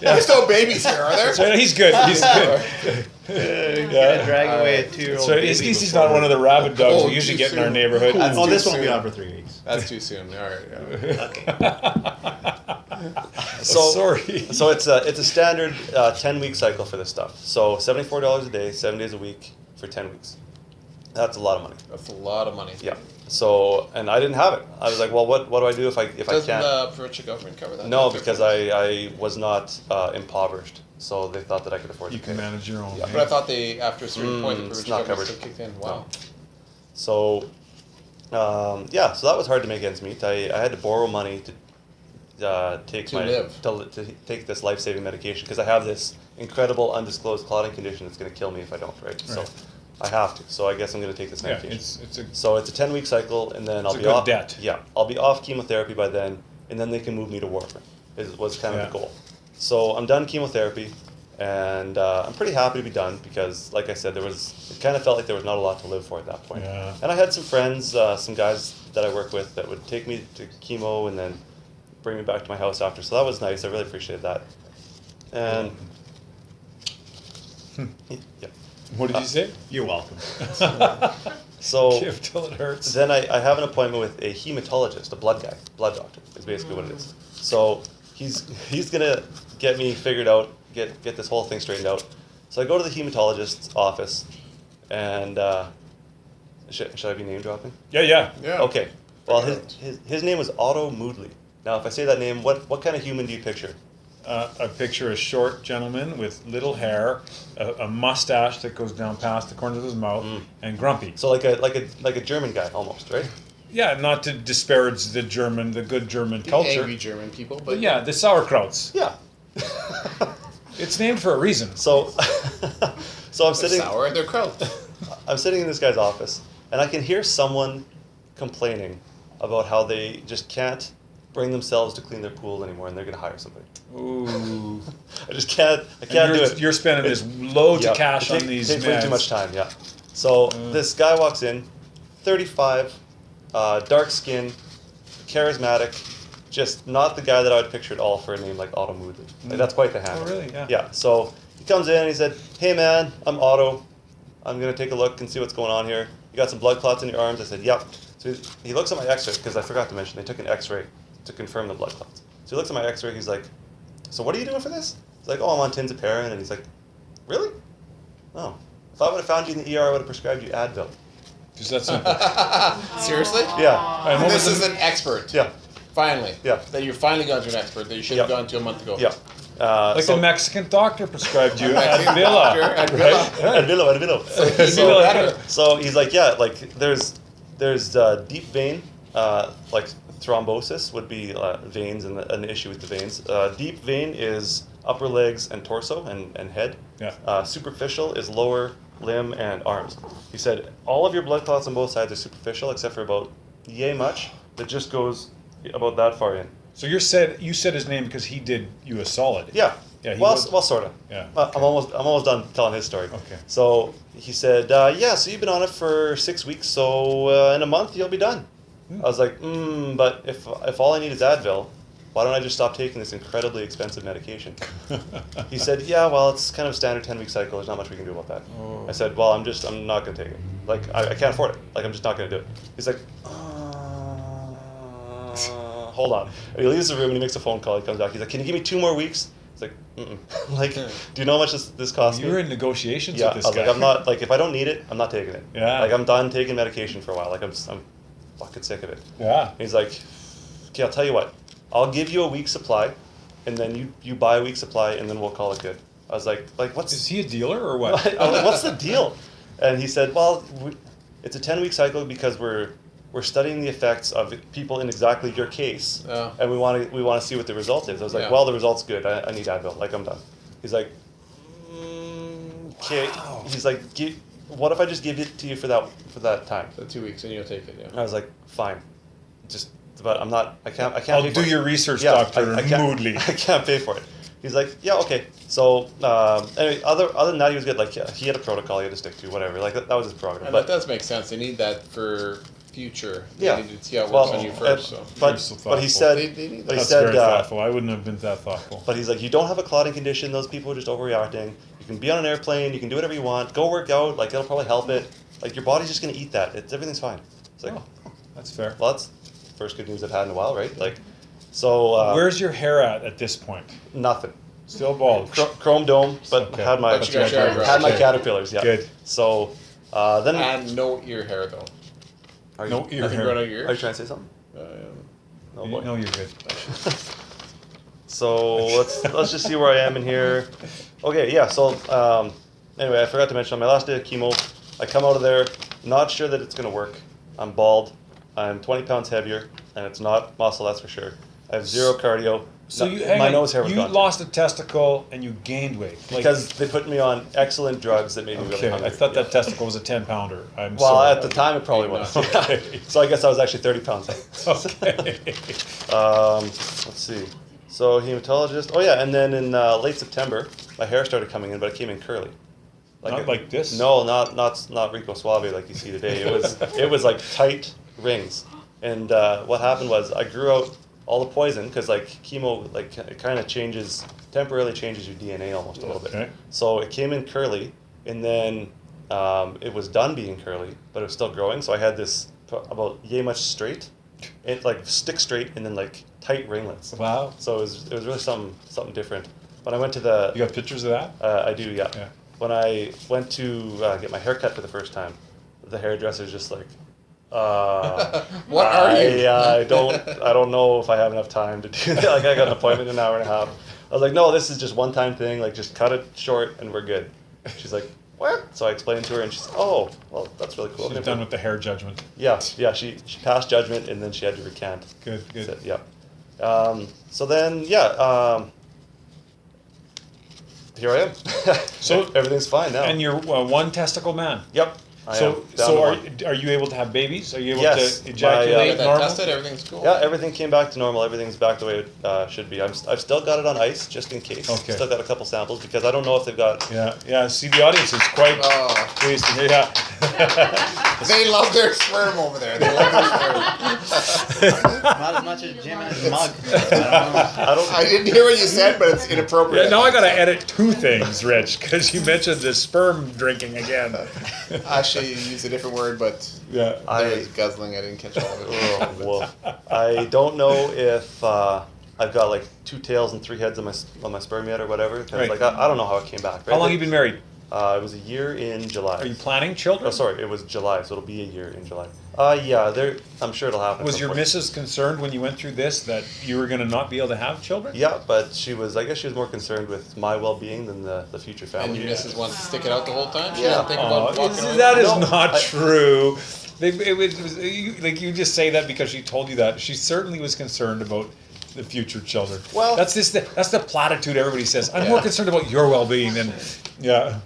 Speaker 2: There's no babies here, are there?
Speaker 1: So he's good. He's good.
Speaker 3: Gonna drag away a 2-year-old
Speaker 1: So at
Speaker 3: baby
Speaker 1: least he's
Speaker 3: before-
Speaker 1: not one of the rabid dogs
Speaker 2: Oh,
Speaker 1: we usually
Speaker 2: too
Speaker 1: get in our
Speaker 2: soon.
Speaker 1: neighborhood.
Speaker 3: Oh, this
Speaker 2: Too
Speaker 3: won't be
Speaker 2: soon.
Speaker 3: on for 3 weeks.
Speaker 2: That's too soon. All right. Yeah.
Speaker 1: Sorry.
Speaker 4: So it's a standard 10-week cycle for this stuff. So $74 a day, 7 days a week for 10 weeks. That's a lot of money.
Speaker 2: That's a lot of money.
Speaker 4: Yeah. So, and I didn't have it. I was like, well, what do I do if I
Speaker 2: Doesn't
Speaker 4: can't?
Speaker 2: the provincial government cover that?
Speaker 4: No, because I was not impoverished. So they thought that I could afford
Speaker 1: You
Speaker 4: to
Speaker 1: can
Speaker 4: pay.
Speaker 1: manage your own.
Speaker 2: But I thought they, after a certain point, the
Speaker 4: it's
Speaker 2: provincial
Speaker 4: not
Speaker 2: government
Speaker 4: covered.
Speaker 2: still kicked in. Wow.
Speaker 4: So, so that was hard to make ends meet. I had to borrow money to take to take this life-saving medication because I have this incredible undisclosed clotting condition that's going to kill me if I don't. Right. So I have to. So I guess I'm going to take this
Speaker 1: Yeah,
Speaker 4: medication.
Speaker 1: it's a
Speaker 4: So it's a 10-week cycle, and then I'll
Speaker 1: a
Speaker 4: be
Speaker 1: good
Speaker 4: off.
Speaker 1: debt.
Speaker 4: Yeah, I'll be off chemotherapy by then, and then they can move me to warfarin. Was kind of
Speaker 1: Yeah.
Speaker 4: the goal. So I'm done chemotherapy, and I'm pretty happy to be done because, like I said, it kind of felt like there was not a lot to live for at that point.
Speaker 1: Yeah.
Speaker 4: And I had some friends, some guys that I work with that would take me to chemo and then bring me back to my house after. So that was nice. I really appreciated that. And yeah.
Speaker 1: What did you say?
Speaker 3: You're welcome.
Speaker 4: So
Speaker 1: Give till it hurts.
Speaker 4: then I have an appointment with a hematologist, a blood doctor is basically what it is. So he's gonna get me figured out, get this whole thing straightened out. So I go to the hematologist's office, and should I be name dropping?
Speaker 1: Yeah.
Speaker 2: Yeah.
Speaker 4: Okay. Well, his name was Otto Moodley. Now, if I say that name, what kind of human do you picture?
Speaker 1: I picture a short gentleman with little hair, a mustache that goes down past the corners of his mouth, and grumpy.
Speaker 4: So like a German guy almost, right?
Speaker 1: Yeah, not to disparage the good German
Speaker 2: The
Speaker 1: culture.
Speaker 2: angry German people, but
Speaker 1: But yeah, the sauerkrauts.
Speaker 4: Yeah.
Speaker 1: It's named for a reason.
Speaker 4: So so I'm
Speaker 2: they're
Speaker 4: sitting
Speaker 2: sour and they're kraut.
Speaker 4: I'm sitting in this guy's office, and I can hear someone complaining about how they just can't bring themselves to clean their pool anymore, and they're going to hire somebody.
Speaker 1: Ooh.
Speaker 4: I just can't. I can't do it.
Speaker 1: You're spending this loads of
Speaker 4: Yeah,
Speaker 1: cash
Speaker 4: it
Speaker 1: on these
Speaker 4: takes way
Speaker 1: meds.
Speaker 4: too much time. Yeah. So this guy walks in, 35, dark skin, charismatic, just not the guy that I would picture at all for a name like Otto Moodley. Like, that's quite the handle.
Speaker 1: Oh, really? Yeah.
Speaker 4: Yeah. So he comes in and he said, "Hey man, I'm Otto. I'm gonna take a look and see what's going on here. You got some blood clots in your arms?" I said, "Yep." So he looks at my X-ray because I forgot to mention they took an X-ray to confirm the blood clots. So he looks at my X-ray. He's like, "So what are you doing for this?" He's like, "Oh, I'm on tinzaparin." And he's like, "Really? Oh, if I would have found you in the ER, I would have prescribed you Advil."
Speaker 1: Just that simple.
Speaker 2: Seriously?
Speaker 4: Yeah.
Speaker 1: And what
Speaker 2: This
Speaker 1: was
Speaker 2: is an expert.
Speaker 4: Yeah.
Speaker 2: Finally.
Speaker 4: Yeah.
Speaker 2: That you've finally gone to an expert that you should have
Speaker 4: Yeah.
Speaker 2: gone to a month ago.
Speaker 4: Yeah.
Speaker 1: like
Speaker 4: so,
Speaker 1: the Mexican doctor prescribed you
Speaker 2: Mexican
Speaker 1: Advila.
Speaker 2: doctor, Advila.
Speaker 4: Advilo.
Speaker 2: He's
Speaker 4: So-
Speaker 2: better.
Speaker 4: So he's like, yeah, like there's deep vein, like thrombosis would be veins and an issue with the veins. Deep vein is upper legs and torso and head.
Speaker 1: Yeah.
Speaker 4: Superficial is lower limb and arms. He said all of your blood clots on both sides are superficial except for about yay much that just goes about that far in.
Speaker 1: So you said his name because he did you a solid.
Speaker 4: Yeah.
Speaker 1: Yeah, he
Speaker 4: Well,
Speaker 1: was-
Speaker 4: well, sort of.
Speaker 1: Yeah,
Speaker 4: I'm almost done telling his story.
Speaker 1: Okay.
Speaker 4: So he said, yeah. So you've been on it for 6 weeks. So in a month you'll be done. I was like, but if all I need is Advil, why don't I just stop taking this incredibly expensive medication? He said, yeah. Well, it's kind of a standard 10-week cycle. There's not much we can do about that.
Speaker 1: Oh.
Speaker 4: I said, well, I'm not going to take it. Like I can't afford it. Like I'm just not going to do it. He's like, hold on. And he leaves the room and he makes a phone call. He comes back. He's like, can you give me 2 more weeks? It's like, like, do you know how much this costs me?
Speaker 1: You were in negotiations
Speaker 4: Yeah,
Speaker 1: with this
Speaker 4: I was
Speaker 1: guy.
Speaker 4: like, I'm not, like, if I don't need it, I'm not taking it.
Speaker 1: Yeah.
Speaker 4: Like, I'm done taking medication for a while. Like, I'm fucking sick of it.
Speaker 1: Yeah.
Speaker 4: And he's like, okay, I'll tell you what. I'll give you a week's supply, and then you buy a week's supply, and then we'll call it good. I was like what's...
Speaker 1: Is he a dealer or what?
Speaker 4: I was like, what's the deal? And he said, well, it's a 10-week cycle because we're studying the effects of people in exactly your case, and we want to see what the result is. I was like, well, the result's good. I need Advil. Like, I'm done. He's like, okay. Wow. He's like, what if I just give it to you for that time?
Speaker 2: So 2 weeks and you'll take it. Yeah.
Speaker 4: I was like, fine. But I'm not. I can't.
Speaker 1: I'll
Speaker 4: pay
Speaker 1: do
Speaker 4: for it.
Speaker 1: your research,
Speaker 4: Yeah,
Speaker 1: Dr.
Speaker 4: I can't,
Speaker 1: Moodley.
Speaker 4: I can't pay for it. He's like, yeah, okay. So anyway, other than that, he was good. Like, yeah, he had a protocol he had to stick to, whatever. Like that was his prerogative.
Speaker 2: And
Speaker 4: But
Speaker 2: that does make sense. They need that for future.
Speaker 4: Yeah.
Speaker 2: They need to see how it works on you first. So.
Speaker 4: But he said,
Speaker 2: They need
Speaker 4: but he
Speaker 1: That's
Speaker 4: said,
Speaker 1: very thoughtful. I wouldn't have been that thoughtful.
Speaker 4: but he's like, you don't have a clotting condition. Those people are just overreacting. You can be on an airplane. You can do whatever you want. Go work out. Like, it'll probably help it. Like, your body's just gonna eat that. Everything's fine. It's like,
Speaker 1: That's fair.
Speaker 4: well, that's the first good news I've had in a while, right? Like, so
Speaker 1: Where's your hair at this point?
Speaker 4: nothing.
Speaker 1: Still bald.
Speaker 4: Chrome dome, but
Speaker 1: Okay.
Speaker 4: had my
Speaker 2: But you got your eyebrows.
Speaker 4: had my
Speaker 1: Okay.
Speaker 4: caterpillars. Yeah.
Speaker 1: Good.
Speaker 4: So then
Speaker 2: And no ear hair though.
Speaker 4: are
Speaker 1: No ear
Speaker 2: Nothing
Speaker 1: hair.
Speaker 2: growing out your
Speaker 4: Are you
Speaker 2: ears.
Speaker 4: trying to say something? No boy.
Speaker 1: No, you're good.
Speaker 4: So let's just see where I am in here. Okay, yeah. So anyway, I forgot to mention on my last day of chemo, I come out of there not sure that it's gonna work. I'm bald. I'm 20 pounds heavier, and it's not muscle, that's for sure. I have zero cardio.
Speaker 1: So
Speaker 4: No,
Speaker 1: you hang
Speaker 4: my
Speaker 1: on,
Speaker 4: nose hair was
Speaker 1: you
Speaker 4: gone.
Speaker 1: lost a testicle and you gained weight.
Speaker 4: Because they put me on excellent drugs that made me really
Speaker 1: Okay,
Speaker 4: hungry.
Speaker 1: I thought
Speaker 4: Yeah.
Speaker 1: that testicle was a 10-pounder. I'm
Speaker 4: Well,
Speaker 1: sorry.
Speaker 4: at the time it probably was. So I guess I was actually 30 pounds.
Speaker 1: Okay.
Speaker 4: Let's see. So hematologist. Oh yeah, and then in late September, my hair started coming in, but it came in curly.
Speaker 1: Not like this?
Speaker 4: No, not Rico Suave like you see today. It was like tight rings. And what happened was I grew out all the poison because like chemo, like it kind of temporarily changes your DNA almost a little bit.
Speaker 1: Okay.
Speaker 4: So it came in curly, and then it was done being curly, but it was still growing. So I had this about yay much straight, it like stick straight, and then like tight ringlets.
Speaker 1: Wow.
Speaker 4: So it was really something different. When I went to the
Speaker 1: You got pictures of that?
Speaker 4: I do, yeah.
Speaker 1: Yeah.
Speaker 4: When I went to get my hair cut for the first time, the hairdresser's just like,
Speaker 2: What are you?
Speaker 4: I don't know if I have enough time to do that. Like, I got an appointment in an hour and a half. I was like, no, this is just one-time thing. Like, just cut it short and we're good. She's like, what? So I explained to her, and she's like, oh, well, that's really cool.
Speaker 1: She's done with the hair judgment.
Speaker 4: Yeah. She passed judgment, and then she had to recant.
Speaker 1: Good.
Speaker 4: So, yeah. So then, yeah. Here I am. So everything's fine now.
Speaker 1: And you're one testicle man.
Speaker 4: Yep. I am down to
Speaker 1: So
Speaker 4: one.
Speaker 1: are you able to have babies? Are you able
Speaker 4: Yes,
Speaker 1: to
Speaker 4: my,
Speaker 1: ejaculate
Speaker 2: Get that
Speaker 1: normal?
Speaker 2: tested. Everything's cool.
Speaker 4: Yeah, everything came back to normal. Everything's back the way it should be. I've still got it on ice just in case.
Speaker 1: Okay.
Speaker 4: Still got a couple samples because I don't know if they've got.
Speaker 1: Yeah. See, the audience is quite
Speaker 2: Oh,
Speaker 1: pleased to hear. Yeah.
Speaker 2: they love their sperm over there. They love their sperm.
Speaker 3: Not as much as Jim in his mug. I don't know.
Speaker 2: I didn't hear what you said, but it's inappropriate.
Speaker 1: Yeah, now I gotta edit two things, Rich, because you mentioned the sperm drinking again.
Speaker 2: Actually, you used a different word, but
Speaker 1: Yeah.
Speaker 2: there was guzzling. I didn't catch all of it.
Speaker 4: Oh, well, I don't know if I've got like 2 tails and 3 heads on my sperm yet or whatever. 'Cause,
Speaker 1: Right.
Speaker 4: like I don't know how it came back. Right?
Speaker 1: How long you been married?
Speaker 4: It was a year in July.
Speaker 1: Are you planning children?
Speaker 4: Oh, sorry, it was July, so it'll be a year in July. Yeah, I'm sure it'll happen. at
Speaker 1: Was
Speaker 4: some
Speaker 1: your
Speaker 4: point.
Speaker 1: missus concerned when you went through this that you were gonna not be able to have children?
Speaker 4: Yeah, but I guess she was more concerned with my well-being than the future family.
Speaker 2: And your missus wants to stick it out the whole time? She
Speaker 4: Yeah.
Speaker 2: didn't think about walking away?
Speaker 1: That is
Speaker 4: No,
Speaker 1: not
Speaker 4: I-
Speaker 1: true. Like you just say that because she told you that. She certainly was concerned about the future children.
Speaker 4: Well-
Speaker 1: that's the platitude everybody says. I'm more
Speaker 2: Yeah.
Speaker 1: concerned about your well-being than, yeah.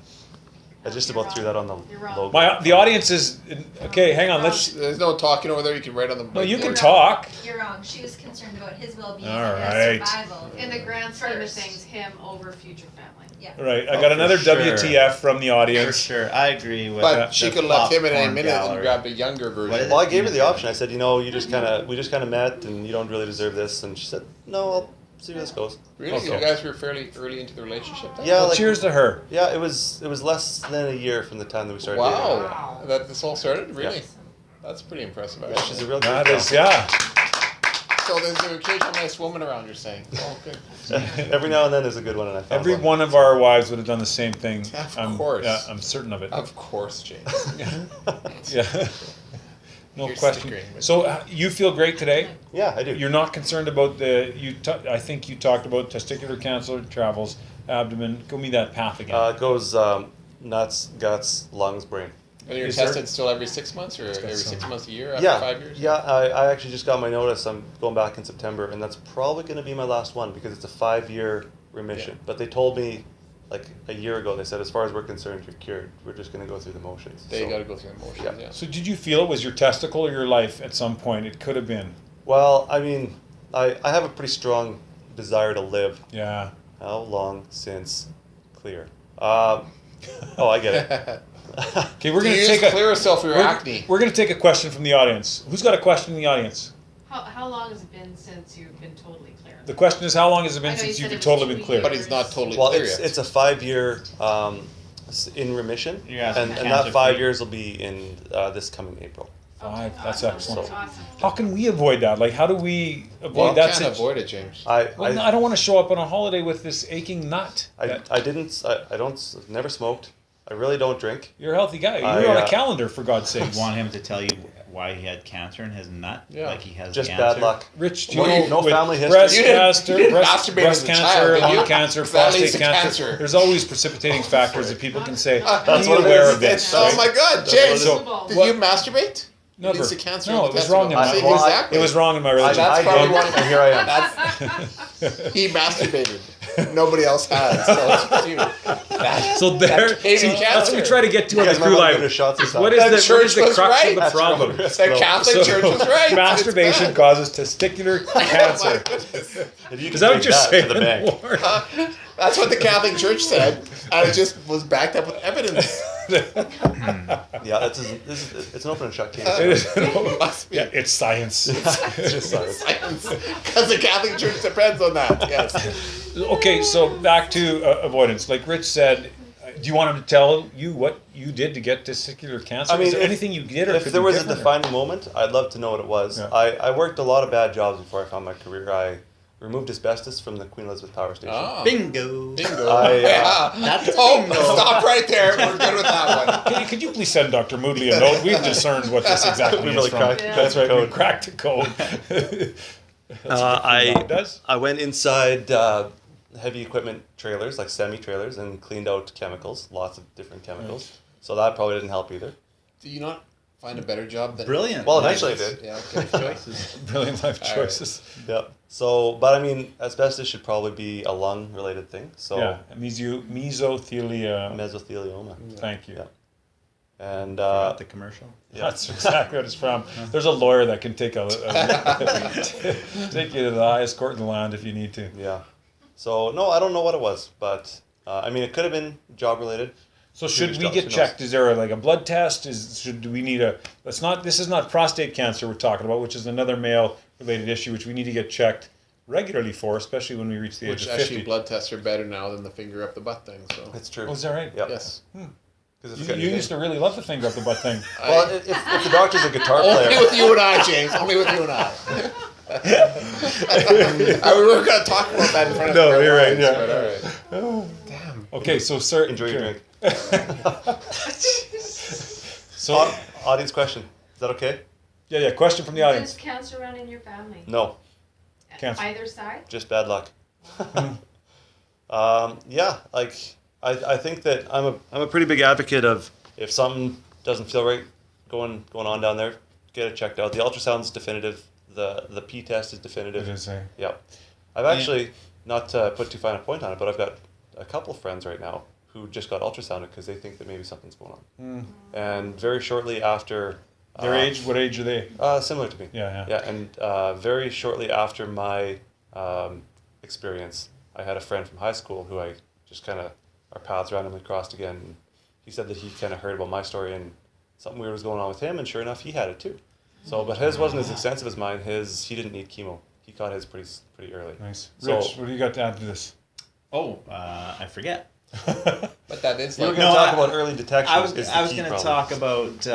Speaker 4: I just about threw that on the
Speaker 6: You're wrong.
Speaker 4: logo.
Speaker 1: The audience is okay. Hang on, let's.
Speaker 2: There's no talking over there. You can write on the.
Speaker 1: No, you can
Speaker 6: You're
Speaker 1: talk.
Speaker 6: wrong. You're wrong. She was concerned about his well-being
Speaker 1: All
Speaker 6: and
Speaker 1: right.
Speaker 6: his survival.
Speaker 7: In the grand scheme of
Speaker 6: First.
Speaker 7: things, him over future family.
Speaker 6: Yeah.
Speaker 1: Right, I got another
Speaker 3: for sure.
Speaker 1: WTF from the
Speaker 3: For
Speaker 1: audience.
Speaker 3: sure, I agree with
Speaker 2: But
Speaker 3: that.
Speaker 2: she
Speaker 3: the
Speaker 2: could have left him in any
Speaker 3: popcorn
Speaker 2: minute
Speaker 3: gallery.
Speaker 2: and grabbed a younger version.
Speaker 3: What is it?
Speaker 4: Well, I gave her the option. I said, we just kind of met, and you don't really deserve this. And she said, no, I'll see where this goes.
Speaker 2: Really?
Speaker 1: Okay.
Speaker 2: You guys were fairly early into the relationship then?
Speaker 4: Yeah,
Speaker 1: Well,
Speaker 4: like,
Speaker 1: cheers to her.
Speaker 4: Yeah, it was less than a year from the time that we started dating.
Speaker 2: Wow. That this all started? Really?
Speaker 4: Yeah.
Speaker 2: That's pretty impressive,
Speaker 4: Yeah,
Speaker 2: actually.
Speaker 4: she's a real
Speaker 1: That
Speaker 4: good
Speaker 1: is,
Speaker 4: girl.
Speaker 1: yeah.
Speaker 2: So there's an occasional nice woman around, you're saying. Oh, good.
Speaker 4: Every now and then there's a good one, and I found
Speaker 1: Every one of our wives would have done the same thing.
Speaker 2: Of course.
Speaker 1: Yeah, I'm certain of it.
Speaker 2: Of course, James.
Speaker 1: Yeah. No
Speaker 2: You're
Speaker 1: question.
Speaker 2: snickering with
Speaker 1: So you feel great today?
Speaker 4: Yeah, I do.
Speaker 1: You're not concerned about I think you talked about testicular cancer, travels, abdomen. Give me that path again.
Speaker 4: It goes nuts, guts, lungs, brain.
Speaker 2: And you're
Speaker 1: Is there-
Speaker 2: tested still every 6 months or
Speaker 1: got
Speaker 2: every
Speaker 1: some.
Speaker 2: 6 months a year after
Speaker 4: Yeah,
Speaker 2: 5 years?
Speaker 4: yeah. I actually just got my notice. I'm going back in September, and that's probably going to be my last one because it's a 5-year remission.
Speaker 2: Yeah.
Speaker 4: But they told me, like a year ago, they said, as far as we're concerned, you're cured. We're just going to go through the motions.
Speaker 2: They
Speaker 4: So-
Speaker 2: got to go through the motions,
Speaker 4: Yeah.
Speaker 2: yeah.
Speaker 1: So did you feel it was your testicle or your life at some point? It could have been.
Speaker 4: Well, I mean, I have a pretty strong desire to live.
Speaker 1: Yeah.
Speaker 4: How long since clear? Oh, I get it.
Speaker 1: Okay, we're
Speaker 2: Do
Speaker 1: going
Speaker 2: you
Speaker 1: to
Speaker 2: use
Speaker 1: take
Speaker 2: clear yourself for your acne?
Speaker 1: We're going to take a question from the audience. Who's got a question in the audience?
Speaker 7: How long has it been since you've been totally clear?
Speaker 1: The question is, how long has it
Speaker 7: I
Speaker 1: been
Speaker 7: know you
Speaker 1: since
Speaker 7: said
Speaker 1: you've
Speaker 7: it was
Speaker 1: totally
Speaker 7: 2
Speaker 1: been clear?
Speaker 2: But he's not totally
Speaker 4: Well,
Speaker 2: clear
Speaker 4: it's
Speaker 2: yet.
Speaker 4: it's a 5-year in remission,
Speaker 3: You're asking
Speaker 4: and that 5
Speaker 3: cancer-free.
Speaker 4: years will be in this coming April.
Speaker 1: Five. That's
Speaker 7: Awesome.
Speaker 1: excellent.
Speaker 7: Awesome.
Speaker 1: How can we avoid that? Like, how do we avoid
Speaker 2: Well, you
Speaker 1: that?
Speaker 2: can't avoid it, James.
Speaker 1: Well, no, I don't want to show up on a holiday with this aching nut.
Speaker 4: Never smoked. I really don't drink.
Speaker 1: You're a healthy guy.
Speaker 4: I,
Speaker 1: You're on a
Speaker 4: uh,
Speaker 1: calendar, for God's sake.
Speaker 3: You want him to tell you why he had cancer in his nut?
Speaker 2: Yeah.
Speaker 3: Like he has
Speaker 4: Just
Speaker 3: cancer?
Speaker 4: bad luck.
Speaker 1: Rich, do you
Speaker 4: Well,
Speaker 1: know
Speaker 4: no
Speaker 1: with
Speaker 4: family history.
Speaker 1: breast
Speaker 2: You didn't-
Speaker 1: cancer,
Speaker 2: you didn't
Speaker 1: breast,
Speaker 2: masturbate
Speaker 1: breast
Speaker 2: as a
Speaker 1: cancer,
Speaker 2: child, did
Speaker 1: lung
Speaker 2: you?
Speaker 1: cancer,
Speaker 2: That leads
Speaker 1: prostate
Speaker 2: to
Speaker 1: cancer.
Speaker 2: cancer.
Speaker 1: There's always precipitating factors that people can say.
Speaker 4: That's
Speaker 1: be
Speaker 4: what it
Speaker 1: aware
Speaker 4: is.
Speaker 1: of this.
Speaker 2: Oh
Speaker 1: right?
Speaker 2: my God,
Speaker 4: That's
Speaker 2: James!
Speaker 4: what
Speaker 1: it
Speaker 7: is.
Speaker 2: Did you masturbate?
Speaker 1: Never.
Speaker 2: Leads to cancer.
Speaker 1: No,
Speaker 2: in
Speaker 1: it
Speaker 2: the
Speaker 1: was wrong in my
Speaker 2: testicle.
Speaker 4: well, I-
Speaker 2: Exactly.
Speaker 1: It was wrong in my religion.
Speaker 2: That's probably
Speaker 1: Don't-
Speaker 2: one.
Speaker 4: Here I am.
Speaker 2: He masturbated. Nobody else has. So it's just you.
Speaker 1: So there,
Speaker 2: That
Speaker 1: see,
Speaker 2: gave you
Speaker 1: that's what we
Speaker 2: cancer.
Speaker 1: try to get to
Speaker 4: You
Speaker 1: on the
Speaker 4: guys
Speaker 1: crew
Speaker 4: might wanna
Speaker 1: live.
Speaker 4: give it a shot this
Speaker 1: What
Speaker 4: time.
Speaker 1: is
Speaker 2: The
Speaker 1: what is
Speaker 2: church
Speaker 1: the
Speaker 2: was
Speaker 1: crux
Speaker 2: right.
Speaker 1: of the
Speaker 2: That's
Speaker 1: problem?
Speaker 2: The Catholic Church was right.
Speaker 1: Masturbation
Speaker 2: It's bad.
Speaker 1: causes testicular
Speaker 2: Oh my
Speaker 1: cancer.
Speaker 2: goodness.
Speaker 4: If you
Speaker 1: Is
Speaker 4: can
Speaker 1: that what
Speaker 4: take
Speaker 1: you're
Speaker 4: that
Speaker 1: saying?
Speaker 4: to the bank.
Speaker 1: Warren?
Speaker 2: That's what the Catholic Church said, and it just was backed up with evidence.
Speaker 4: Yeah, it's an open and shut case.
Speaker 1: It is-
Speaker 2: Must be.
Speaker 1: yeah, it's science.
Speaker 4: It's just science.
Speaker 2: Because the Catholic Church depends on that. Yes.
Speaker 1: Okay, so back to avoidance. Like Rich said, do you want him to tell you what you did to get testicular cancer?
Speaker 4: I mean,
Speaker 1: is there
Speaker 4: if-
Speaker 1: anything you did, or
Speaker 4: If
Speaker 1: could
Speaker 4: there
Speaker 1: be
Speaker 4: was a
Speaker 1: different, or-
Speaker 4: defining moment, I'd love to know what it was.
Speaker 1: Yeah.
Speaker 4: I worked a lot of bad jobs before I found my career. I removed asbestos from the Queen Elizabeth Power Station.
Speaker 2: Ah.
Speaker 3: Bingo.
Speaker 2: Bingo.
Speaker 4: I,
Speaker 3: That's
Speaker 2: Oh,
Speaker 3: bingo.
Speaker 2: stop right there. We're good with that one.
Speaker 1: Could you please send Dr. Moodley a note? We've discerned what this exactly
Speaker 4: We
Speaker 1: is
Speaker 4: really
Speaker 1: from.
Speaker 4: cracked-
Speaker 1: That's right, we
Speaker 4: code.
Speaker 1: cracked the code. It does?
Speaker 4: I went inside heavy equipment trailers, like semi-trailers, and cleaned out chemicals, lots of different chemicals. So that probably didn't help either.
Speaker 2: Do you not find a better job than
Speaker 3: Brilliant.
Speaker 4: Well, eventually I did.
Speaker 2: Yeah, okay.
Speaker 1: Brilliant life
Speaker 2: All right.
Speaker 1: choices.
Speaker 4: Yep. So, but I mean, asbestos should probably be a lung-related thing. So,
Speaker 1: Yeah, mesothelia.
Speaker 4: mesothelioma.
Speaker 1: Thank you.
Speaker 4: Yeah. And
Speaker 3: The commercial.
Speaker 4: yeah.
Speaker 1: That's exactly what it's from. There's a lawyer that can take take you to the highest court in the land if you need to.
Speaker 4: Yeah. So no, I don't know what it was, but I mean, it could have been job-related.
Speaker 1: So should we
Speaker 4: Who
Speaker 1: get
Speaker 4: knows?
Speaker 1: checked? Is there like a blood test? Do we need a? This is not prostate cancer we're talking about, which is another male-related issue, which we need to get checked regularly for, especially when we reach the age
Speaker 2: Which
Speaker 1: of
Speaker 2: actually
Speaker 1: 50.
Speaker 2: blood tests are better now than the finger up the butt thing. So
Speaker 4: It's true.
Speaker 1: Oh, is that right?
Speaker 4: Yep.
Speaker 2: yes,
Speaker 4: 'Cause it's
Speaker 1: You,
Speaker 4: got-
Speaker 1: you used to really love the finger up the butt thing.
Speaker 4: Well, if the doctor's a guitar
Speaker 2: only
Speaker 4: player,
Speaker 2: with you and I, James. Only with you and I. We were going to talk about that in front of
Speaker 1: No,
Speaker 2: our
Speaker 1: you're right,
Speaker 2: wives,
Speaker 1: yeah.
Speaker 2: but all right. Damn.
Speaker 1: Okay, so sir,
Speaker 4: enjoy your
Speaker 1: okay.
Speaker 4: drink.
Speaker 1: So
Speaker 4: Audience question. Is that okay?
Speaker 1: yeah, question from the
Speaker 7: Does
Speaker 1: audience.
Speaker 7: cancer run in your family?
Speaker 4: No,
Speaker 1: Cancer.
Speaker 7: Either side?
Speaker 4: just bad luck. Yeah, like I think that I'm a pretty big advocate of if something doesn't feel right going on down there, get it checked out. The ultrasound's definitive. The P test is definitive.
Speaker 1: It is, eh?
Speaker 4: Yep. I've actually, not to put too fine a point on it, but I've got a couple of friends right now who just got ultrasounded because they think that maybe something's going on. And very shortly after...
Speaker 1: Their age? What age are they?
Speaker 4: Similar to me.
Speaker 1: Yeah.
Speaker 4: Yeah, and very shortly after my experience, I had a friend from high school who I just kind of, our paths randomly crossed again. He said that he kind of heard about my story and something weird was going on with him, and sure enough, he had it too. So, but his wasn't as extensive as mine. He didn't need chemo. He caught his pretty early.
Speaker 1: Nice.
Speaker 4: So-
Speaker 1: Rich, what do you got to add to this?
Speaker 3: Oh, I forget.
Speaker 2: But that is
Speaker 4: You were
Speaker 2: like
Speaker 4: going to
Speaker 3: No,
Speaker 4: talk
Speaker 3: I-
Speaker 4: about early detection.
Speaker 3: I was
Speaker 4: is the
Speaker 3: going
Speaker 4: key
Speaker 3: to
Speaker 4: problem.
Speaker 3: talk about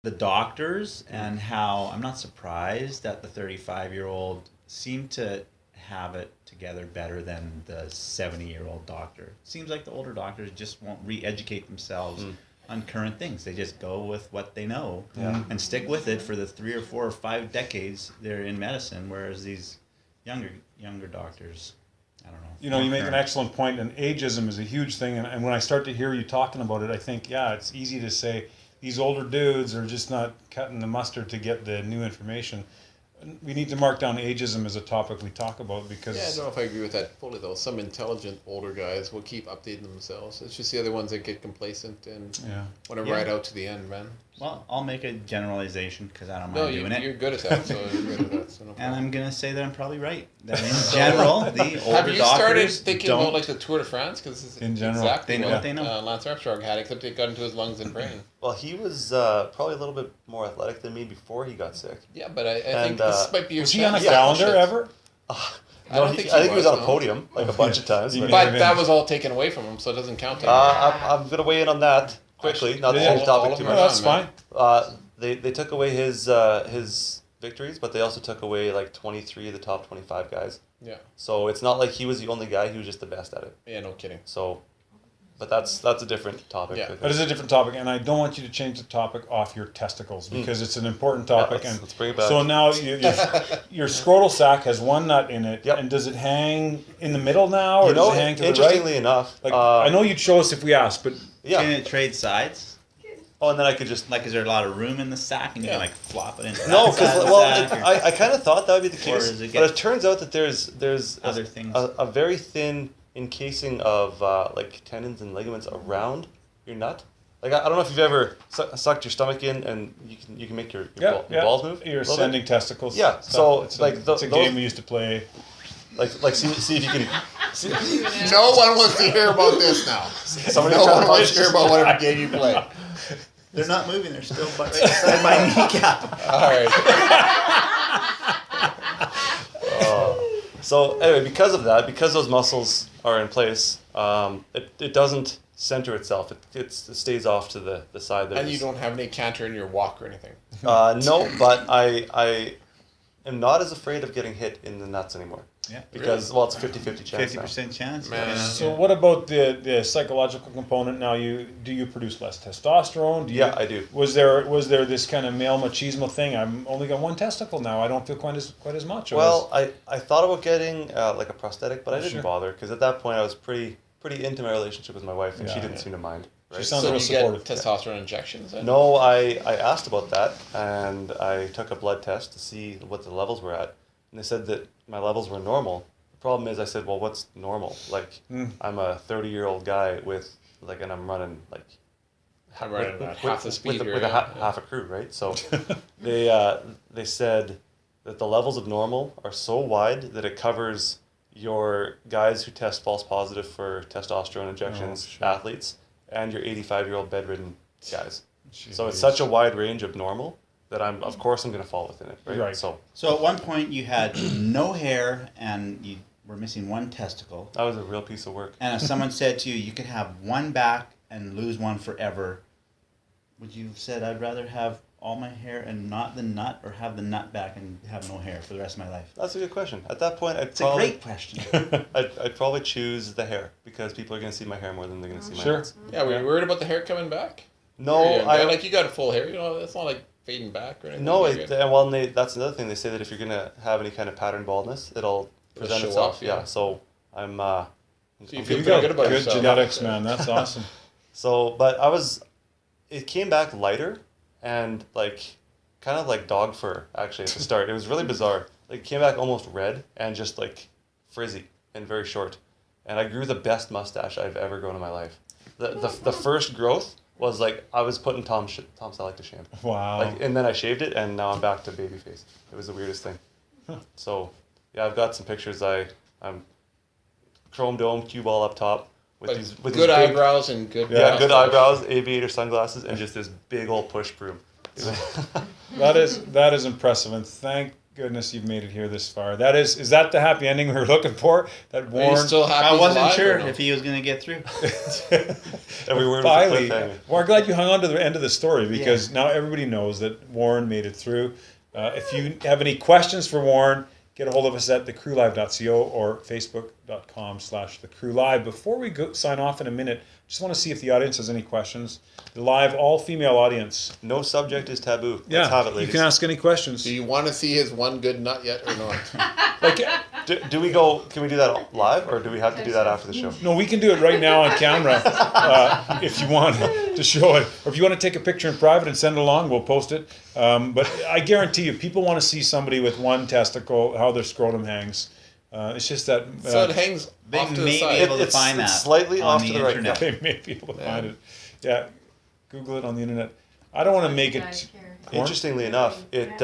Speaker 3: the doctors and how I'm not surprised that the 35-year-old seemed to have it together better than the 70-year-old doctor. Seems like the older doctors just won't re-educate themselves on current things. They just go with what they know and stick with it for the 3 or 4 or 5 decades they're in medicine, whereas these younger doctors, I don't know.
Speaker 1: You know, you make an excellent point, and ageism is a huge thing. And when I start to hear you talking about it, I think, yeah, it's easy to say these older dudes are just not cutting the mustard to get the new information. We need to mark down ageism as a topic we talk about because...
Speaker 2: Yeah, I don't know if I agree with that fully, though. Some intelligent older guys will keep updating themselves. It's just the other ones that get complacent and want to ride out to the end, man.
Speaker 3: Well, I'll make a generalization because I don't
Speaker 2: No,
Speaker 3: mind doing it.
Speaker 2: you're good at that, so you're good at that. So no
Speaker 3: And
Speaker 2: problem.
Speaker 3: I'm going to say that I'm probably right. That in general, the older
Speaker 2: Have you started
Speaker 3: doctors
Speaker 2: thinking
Speaker 3: don't...
Speaker 2: about like the Tour de France? Because this is
Speaker 1: In general.
Speaker 2: exactly
Speaker 3: They know what they know.
Speaker 2: Lance Armstrong had, except it got into his lungs and brain.
Speaker 4: Well, he was probably a little bit more athletic than me before he got sick.
Speaker 2: Yeah, but I
Speaker 4: And,
Speaker 2: think this might be your
Speaker 1: Was he on a
Speaker 2: chance.
Speaker 1: calendar ever?
Speaker 2: I
Speaker 4: No,
Speaker 2: don't
Speaker 4: I
Speaker 2: think
Speaker 4: think he was on a
Speaker 2: no.
Speaker 4: podium like a bunch of times.
Speaker 1: You
Speaker 4: But,
Speaker 1: mean-
Speaker 2: But that was all taken away from him, so it doesn't count anymore.
Speaker 4: I'm going to weigh in on that quickly, not to
Speaker 1: Yeah,
Speaker 4: change the topic too
Speaker 1: No,
Speaker 4: much.
Speaker 1: that's fine.
Speaker 4: They took away his victories, but they also took away like 23 of the top 25 guys.
Speaker 2: Yeah.
Speaker 4: So it's not like he was the only guy; he was just the best at it.
Speaker 2: Yeah, no kidding.
Speaker 4: So, but that's a different topic.
Speaker 2: Yeah.
Speaker 4: I think.
Speaker 1: That is a different topic, and I don't want you to change the topic off your testicles because it's an important topic.
Speaker 4: let's bring it back.
Speaker 1: So now your scrotal sac has one nut in it,
Speaker 4: Yep.
Speaker 1: and does it hang in the middle now, or
Speaker 4: You know,
Speaker 1: does it hang to the
Speaker 4: interestingly
Speaker 1: right?
Speaker 4: enough,
Speaker 1: Like I know you'd show us if we asked, but
Speaker 3: Can
Speaker 4: yeah.
Speaker 3: it trade sides?
Speaker 4: Oh, and then I could just
Speaker 3: Like, is there a lot of room in the sack and you
Speaker 2: Yeah.
Speaker 3: can like flop it into
Speaker 4: no,
Speaker 3: that side of
Speaker 4: because
Speaker 3: the
Speaker 4: well,
Speaker 3: sack, or
Speaker 4: I kind of thought that would be the
Speaker 3: Or
Speaker 4: case,
Speaker 3: does it
Speaker 4: but
Speaker 3: get-
Speaker 4: it turns out that there's
Speaker 3: other things?
Speaker 4: a very thin encasing of like tendons and ligaments around your nut. Like I don't know if you've ever sucked your stomach in and you can make your balls move.
Speaker 1: Your
Speaker 4: a little bit.
Speaker 1: ascending testicles.
Speaker 4: Yeah,
Speaker 1: stuff.
Speaker 4: so,
Speaker 1: it's
Speaker 4: like,
Speaker 1: it's a
Speaker 4: those-
Speaker 1: game we used to play.
Speaker 4: Like see if you can.
Speaker 2: No one wants to hear about this now.
Speaker 4: Somebody
Speaker 2: No
Speaker 4: try
Speaker 2: one
Speaker 4: to
Speaker 2: wants to hear about whatever game you play.
Speaker 3: They're not moving. They're still right beside my kneecap.
Speaker 2: All right.
Speaker 4: So anyway, because of that, because those muscles are in place, it doesn't center itself. It stays off to the side that
Speaker 2: And
Speaker 4: it
Speaker 2: you
Speaker 4: is.
Speaker 2: don't have any canter in your walk or anything.
Speaker 4: No, but I am not as afraid of getting hit in the nuts anymore.
Speaker 3: Yeah.
Speaker 4: Because well, it's 50-50 chance now.
Speaker 3: 50% chance.
Speaker 2: Man.
Speaker 3: Yeah.
Speaker 1: So what about the psychological component? Now do you produce less testosterone?
Speaker 4: Yeah, I do.
Speaker 1: Was there this kind of male machismo thing? I'm only got one testicle now. I don't feel quite as much. Or
Speaker 4: Well, I thought about getting like a prosthetic, but I didn't
Speaker 1: Sure.
Speaker 4: bother because at that point I was pretty into my relationship with my wife, and she
Speaker 1: Yeah,
Speaker 4: didn't
Speaker 1: yeah.
Speaker 4: seem to mind.
Speaker 1: She
Speaker 4: Right?
Speaker 1: sounds
Speaker 2: So
Speaker 1: real
Speaker 2: you get
Speaker 1: supportive.
Speaker 2: testosterone injections then?
Speaker 4: No, I asked about that, and I took a blood test to see what the levels were at, and they said that my levels were normal. The problem is, I said, well, what's normal? Like, I'm a 30-year-old guy and I'm running like
Speaker 2: I'm running about half the speed
Speaker 4: with
Speaker 2: here,
Speaker 4: a
Speaker 2: yeah.
Speaker 4: half a crew, right? So they said that the levels of normal are so wide that it covers your guys who test false positive for testosterone injections,
Speaker 1: sure.
Speaker 4: athletes, and your 85-year-old bedridden guys. So it's
Speaker 1: Jeez.
Speaker 4: such a wide range of normal that of course I'm going to fall within it, right?
Speaker 1: Right.
Speaker 4: So
Speaker 3: So at one point you had no hair and you were missing one testicle.
Speaker 4: that was a real piece of work.
Speaker 3: And if someone said to you, you could have one back and lose one forever, would you have said, I'd rather have all my hair and not the nut, or have the nut back and have no hair for the rest of my life?
Speaker 4: That's a good question. At that point,
Speaker 3: It's a great question.
Speaker 4: I'd probably choose the hair because people are going to see my hair more than they're going to see my
Speaker 1: Sure.
Speaker 4: nuts.
Speaker 2: Yeah, were you worried about the hair coming back?
Speaker 4: No,
Speaker 2: Yeah, like you got full hair, it's not like fading back or anything.
Speaker 4: No,
Speaker 2: You're good.
Speaker 4: that's another thing. They say that if you're gonna have any kind of pattern baldness, it'll present
Speaker 2: show
Speaker 4: itself.
Speaker 2: off, yeah.
Speaker 4: Yeah. So I'm.
Speaker 2: So you
Speaker 4: I'm
Speaker 2: feel
Speaker 1: You
Speaker 2: pretty
Speaker 1: got
Speaker 2: good about
Speaker 1: good
Speaker 2: yourself.
Speaker 1: genetics, man. That's awesome.
Speaker 4: So, but it came back lighter and like, kind of like dog fur actually at the start. It was really bizarre. Like it came back almost red and just like frizzy and very short. And I grew the best mustache I've ever grown in my life. The first growth was like I was putting Tom Selleck to shame.
Speaker 1: Wow.
Speaker 4: Like, and then I shaved it, and now I'm back to baby face. It was the weirdest thing. So, yeah, I've got some pictures. I'm chrome dome, cue ball up top with
Speaker 2: Like
Speaker 4: these
Speaker 2: good
Speaker 4: big,
Speaker 2: eyebrows and good
Speaker 4: yeah, good
Speaker 2: mustache.
Speaker 4: eyebrows, aviator sunglasses, and just this big old push broom.
Speaker 1: That is impressive, and thank goodness you've made it here this far. Is that the happy ending we were looking for? That
Speaker 2: Are you
Speaker 1: Warren
Speaker 2: still happy?
Speaker 3: I
Speaker 2: he's
Speaker 3: wasn't
Speaker 2: alive
Speaker 3: sure
Speaker 2: or no?
Speaker 3: if he was going to get through.
Speaker 4: Every word was a
Speaker 1: finally.
Speaker 4: cliffhanger.
Speaker 1: Well, we're glad you hung on to the end of the story because now everybody knows that Warren made it through. If you have any questions for Warren, get a hold of us at thecrewlive.co or facebook.com/thecrewlive. Before we sign off in a minute, just want to see if the audience has any questions. The live, all-female audience.
Speaker 4: No subject is taboo.
Speaker 1: Yeah,
Speaker 4: Let's have it,
Speaker 1: you
Speaker 4: ladies.
Speaker 1: can ask any questions.
Speaker 2: Do you want to see his one good nut yet or not?
Speaker 1: Like,
Speaker 4: Do we go? Can we do that live, or do we have to do that after the show?
Speaker 1: no, we can do it right now on camera if you want to show it. Or if you want to take a picture in private and send it along, we'll post it. But I guarantee you, people want to see somebody with one testicle, how their scrotum hangs. It's just that
Speaker 2: So it hangs
Speaker 3: They
Speaker 2: off to the
Speaker 3: may be
Speaker 2: side.
Speaker 3: able to find that
Speaker 4: It's slightly
Speaker 3: on
Speaker 4: off
Speaker 3: the
Speaker 4: to the right.
Speaker 3: internet.
Speaker 1: they may be able to find it. Yeah, Google it on the internet. I don't want to make it. Warren?
Speaker 4: Interestingly enough, it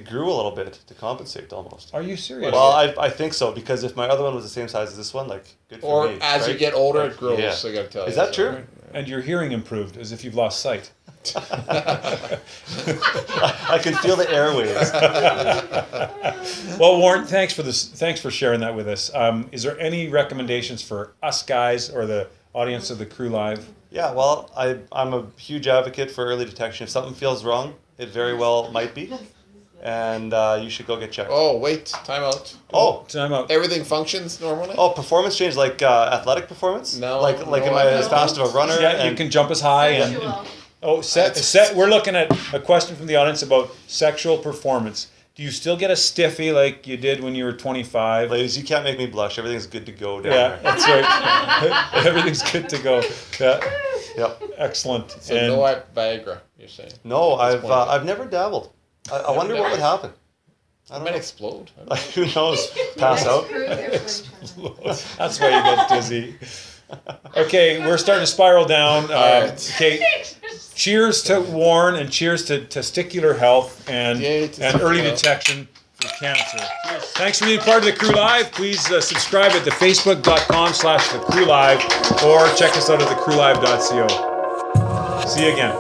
Speaker 4: grew a little bit to compensate almost.
Speaker 1: Are you serious?
Speaker 4: Well, I think so, because if my other one was the same size as this one, like, good for
Speaker 2: Or
Speaker 4: me.
Speaker 2: as you
Speaker 4: right?
Speaker 2: get older, it grows.
Speaker 4: Yeah.
Speaker 2: I gotta tell you.
Speaker 4: Is that true?
Speaker 1: And your hearing improved, as if you've lost sight.
Speaker 4: I can feel the airwaves.
Speaker 1: Well, Warren, thanks for this. Thanks for sharing that with us. Is there any recommendations for us guys or the audience of the Crew Live?
Speaker 4: Yeah, well, I'm a huge advocate for early detection. If something feels wrong, it very well might be, and you should go get checked.
Speaker 2: Oh, wait. Time out.
Speaker 4: Oh,
Speaker 1: Time out.
Speaker 2: Everything functions normally?
Speaker 4: performance change, like athletic performance?
Speaker 2: No,
Speaker 4: Like
Speaker 2: no,
Speaker 4: am I
Speaker 2: I
Speaker 4: as
Speaker 2: don't.
Speaker 4: fast of a runner?
Speaker 1: Yeah, you
Speaker 4: and-
Speaker 1: can jump as high and. Set. We're looking at a question from the audience about sexual performance. Do you still get a stiffy like you did when you were 25?
Speaker 4: Ladies, you can't make me blush. Everything's good to go down
Speaker 1: Yeah,
Speaker 4: there.
Speaker 1: that's right. Everything's good to go. Yeah,
Speaker 4: Yep.
Speaker 1: excellent.
Speaker 2: So
Speaker 1: And
Speaker 2: no Viagra, you're saying?
Speaker 4: No,
Speaker 2: At this point.
Speaker 4: I've never dabbled. I wonder what would happen. I
Speaker 2: It
Speaker 4: don't
Speaker 2: might
Speaker 4: know.
Speaker 2: explode.
Speaker 4: Who knows? Pass out.
Speaker 1: that's why you get dizzy. Okay, we're starting to spiral down.
Speaker 2: right.
Speaker 1: Okay, cheers to Warren and cheers to testicular health and
Speaker 2: Yay,
Speaker 1: and early
Speaker 2: testicular.
Speaker 1: detection for cancer. Thanks for being part of the Crew Live. Please subscribe at facebook.com/thecrewlive or check us out at thecrewlive.co. See you again.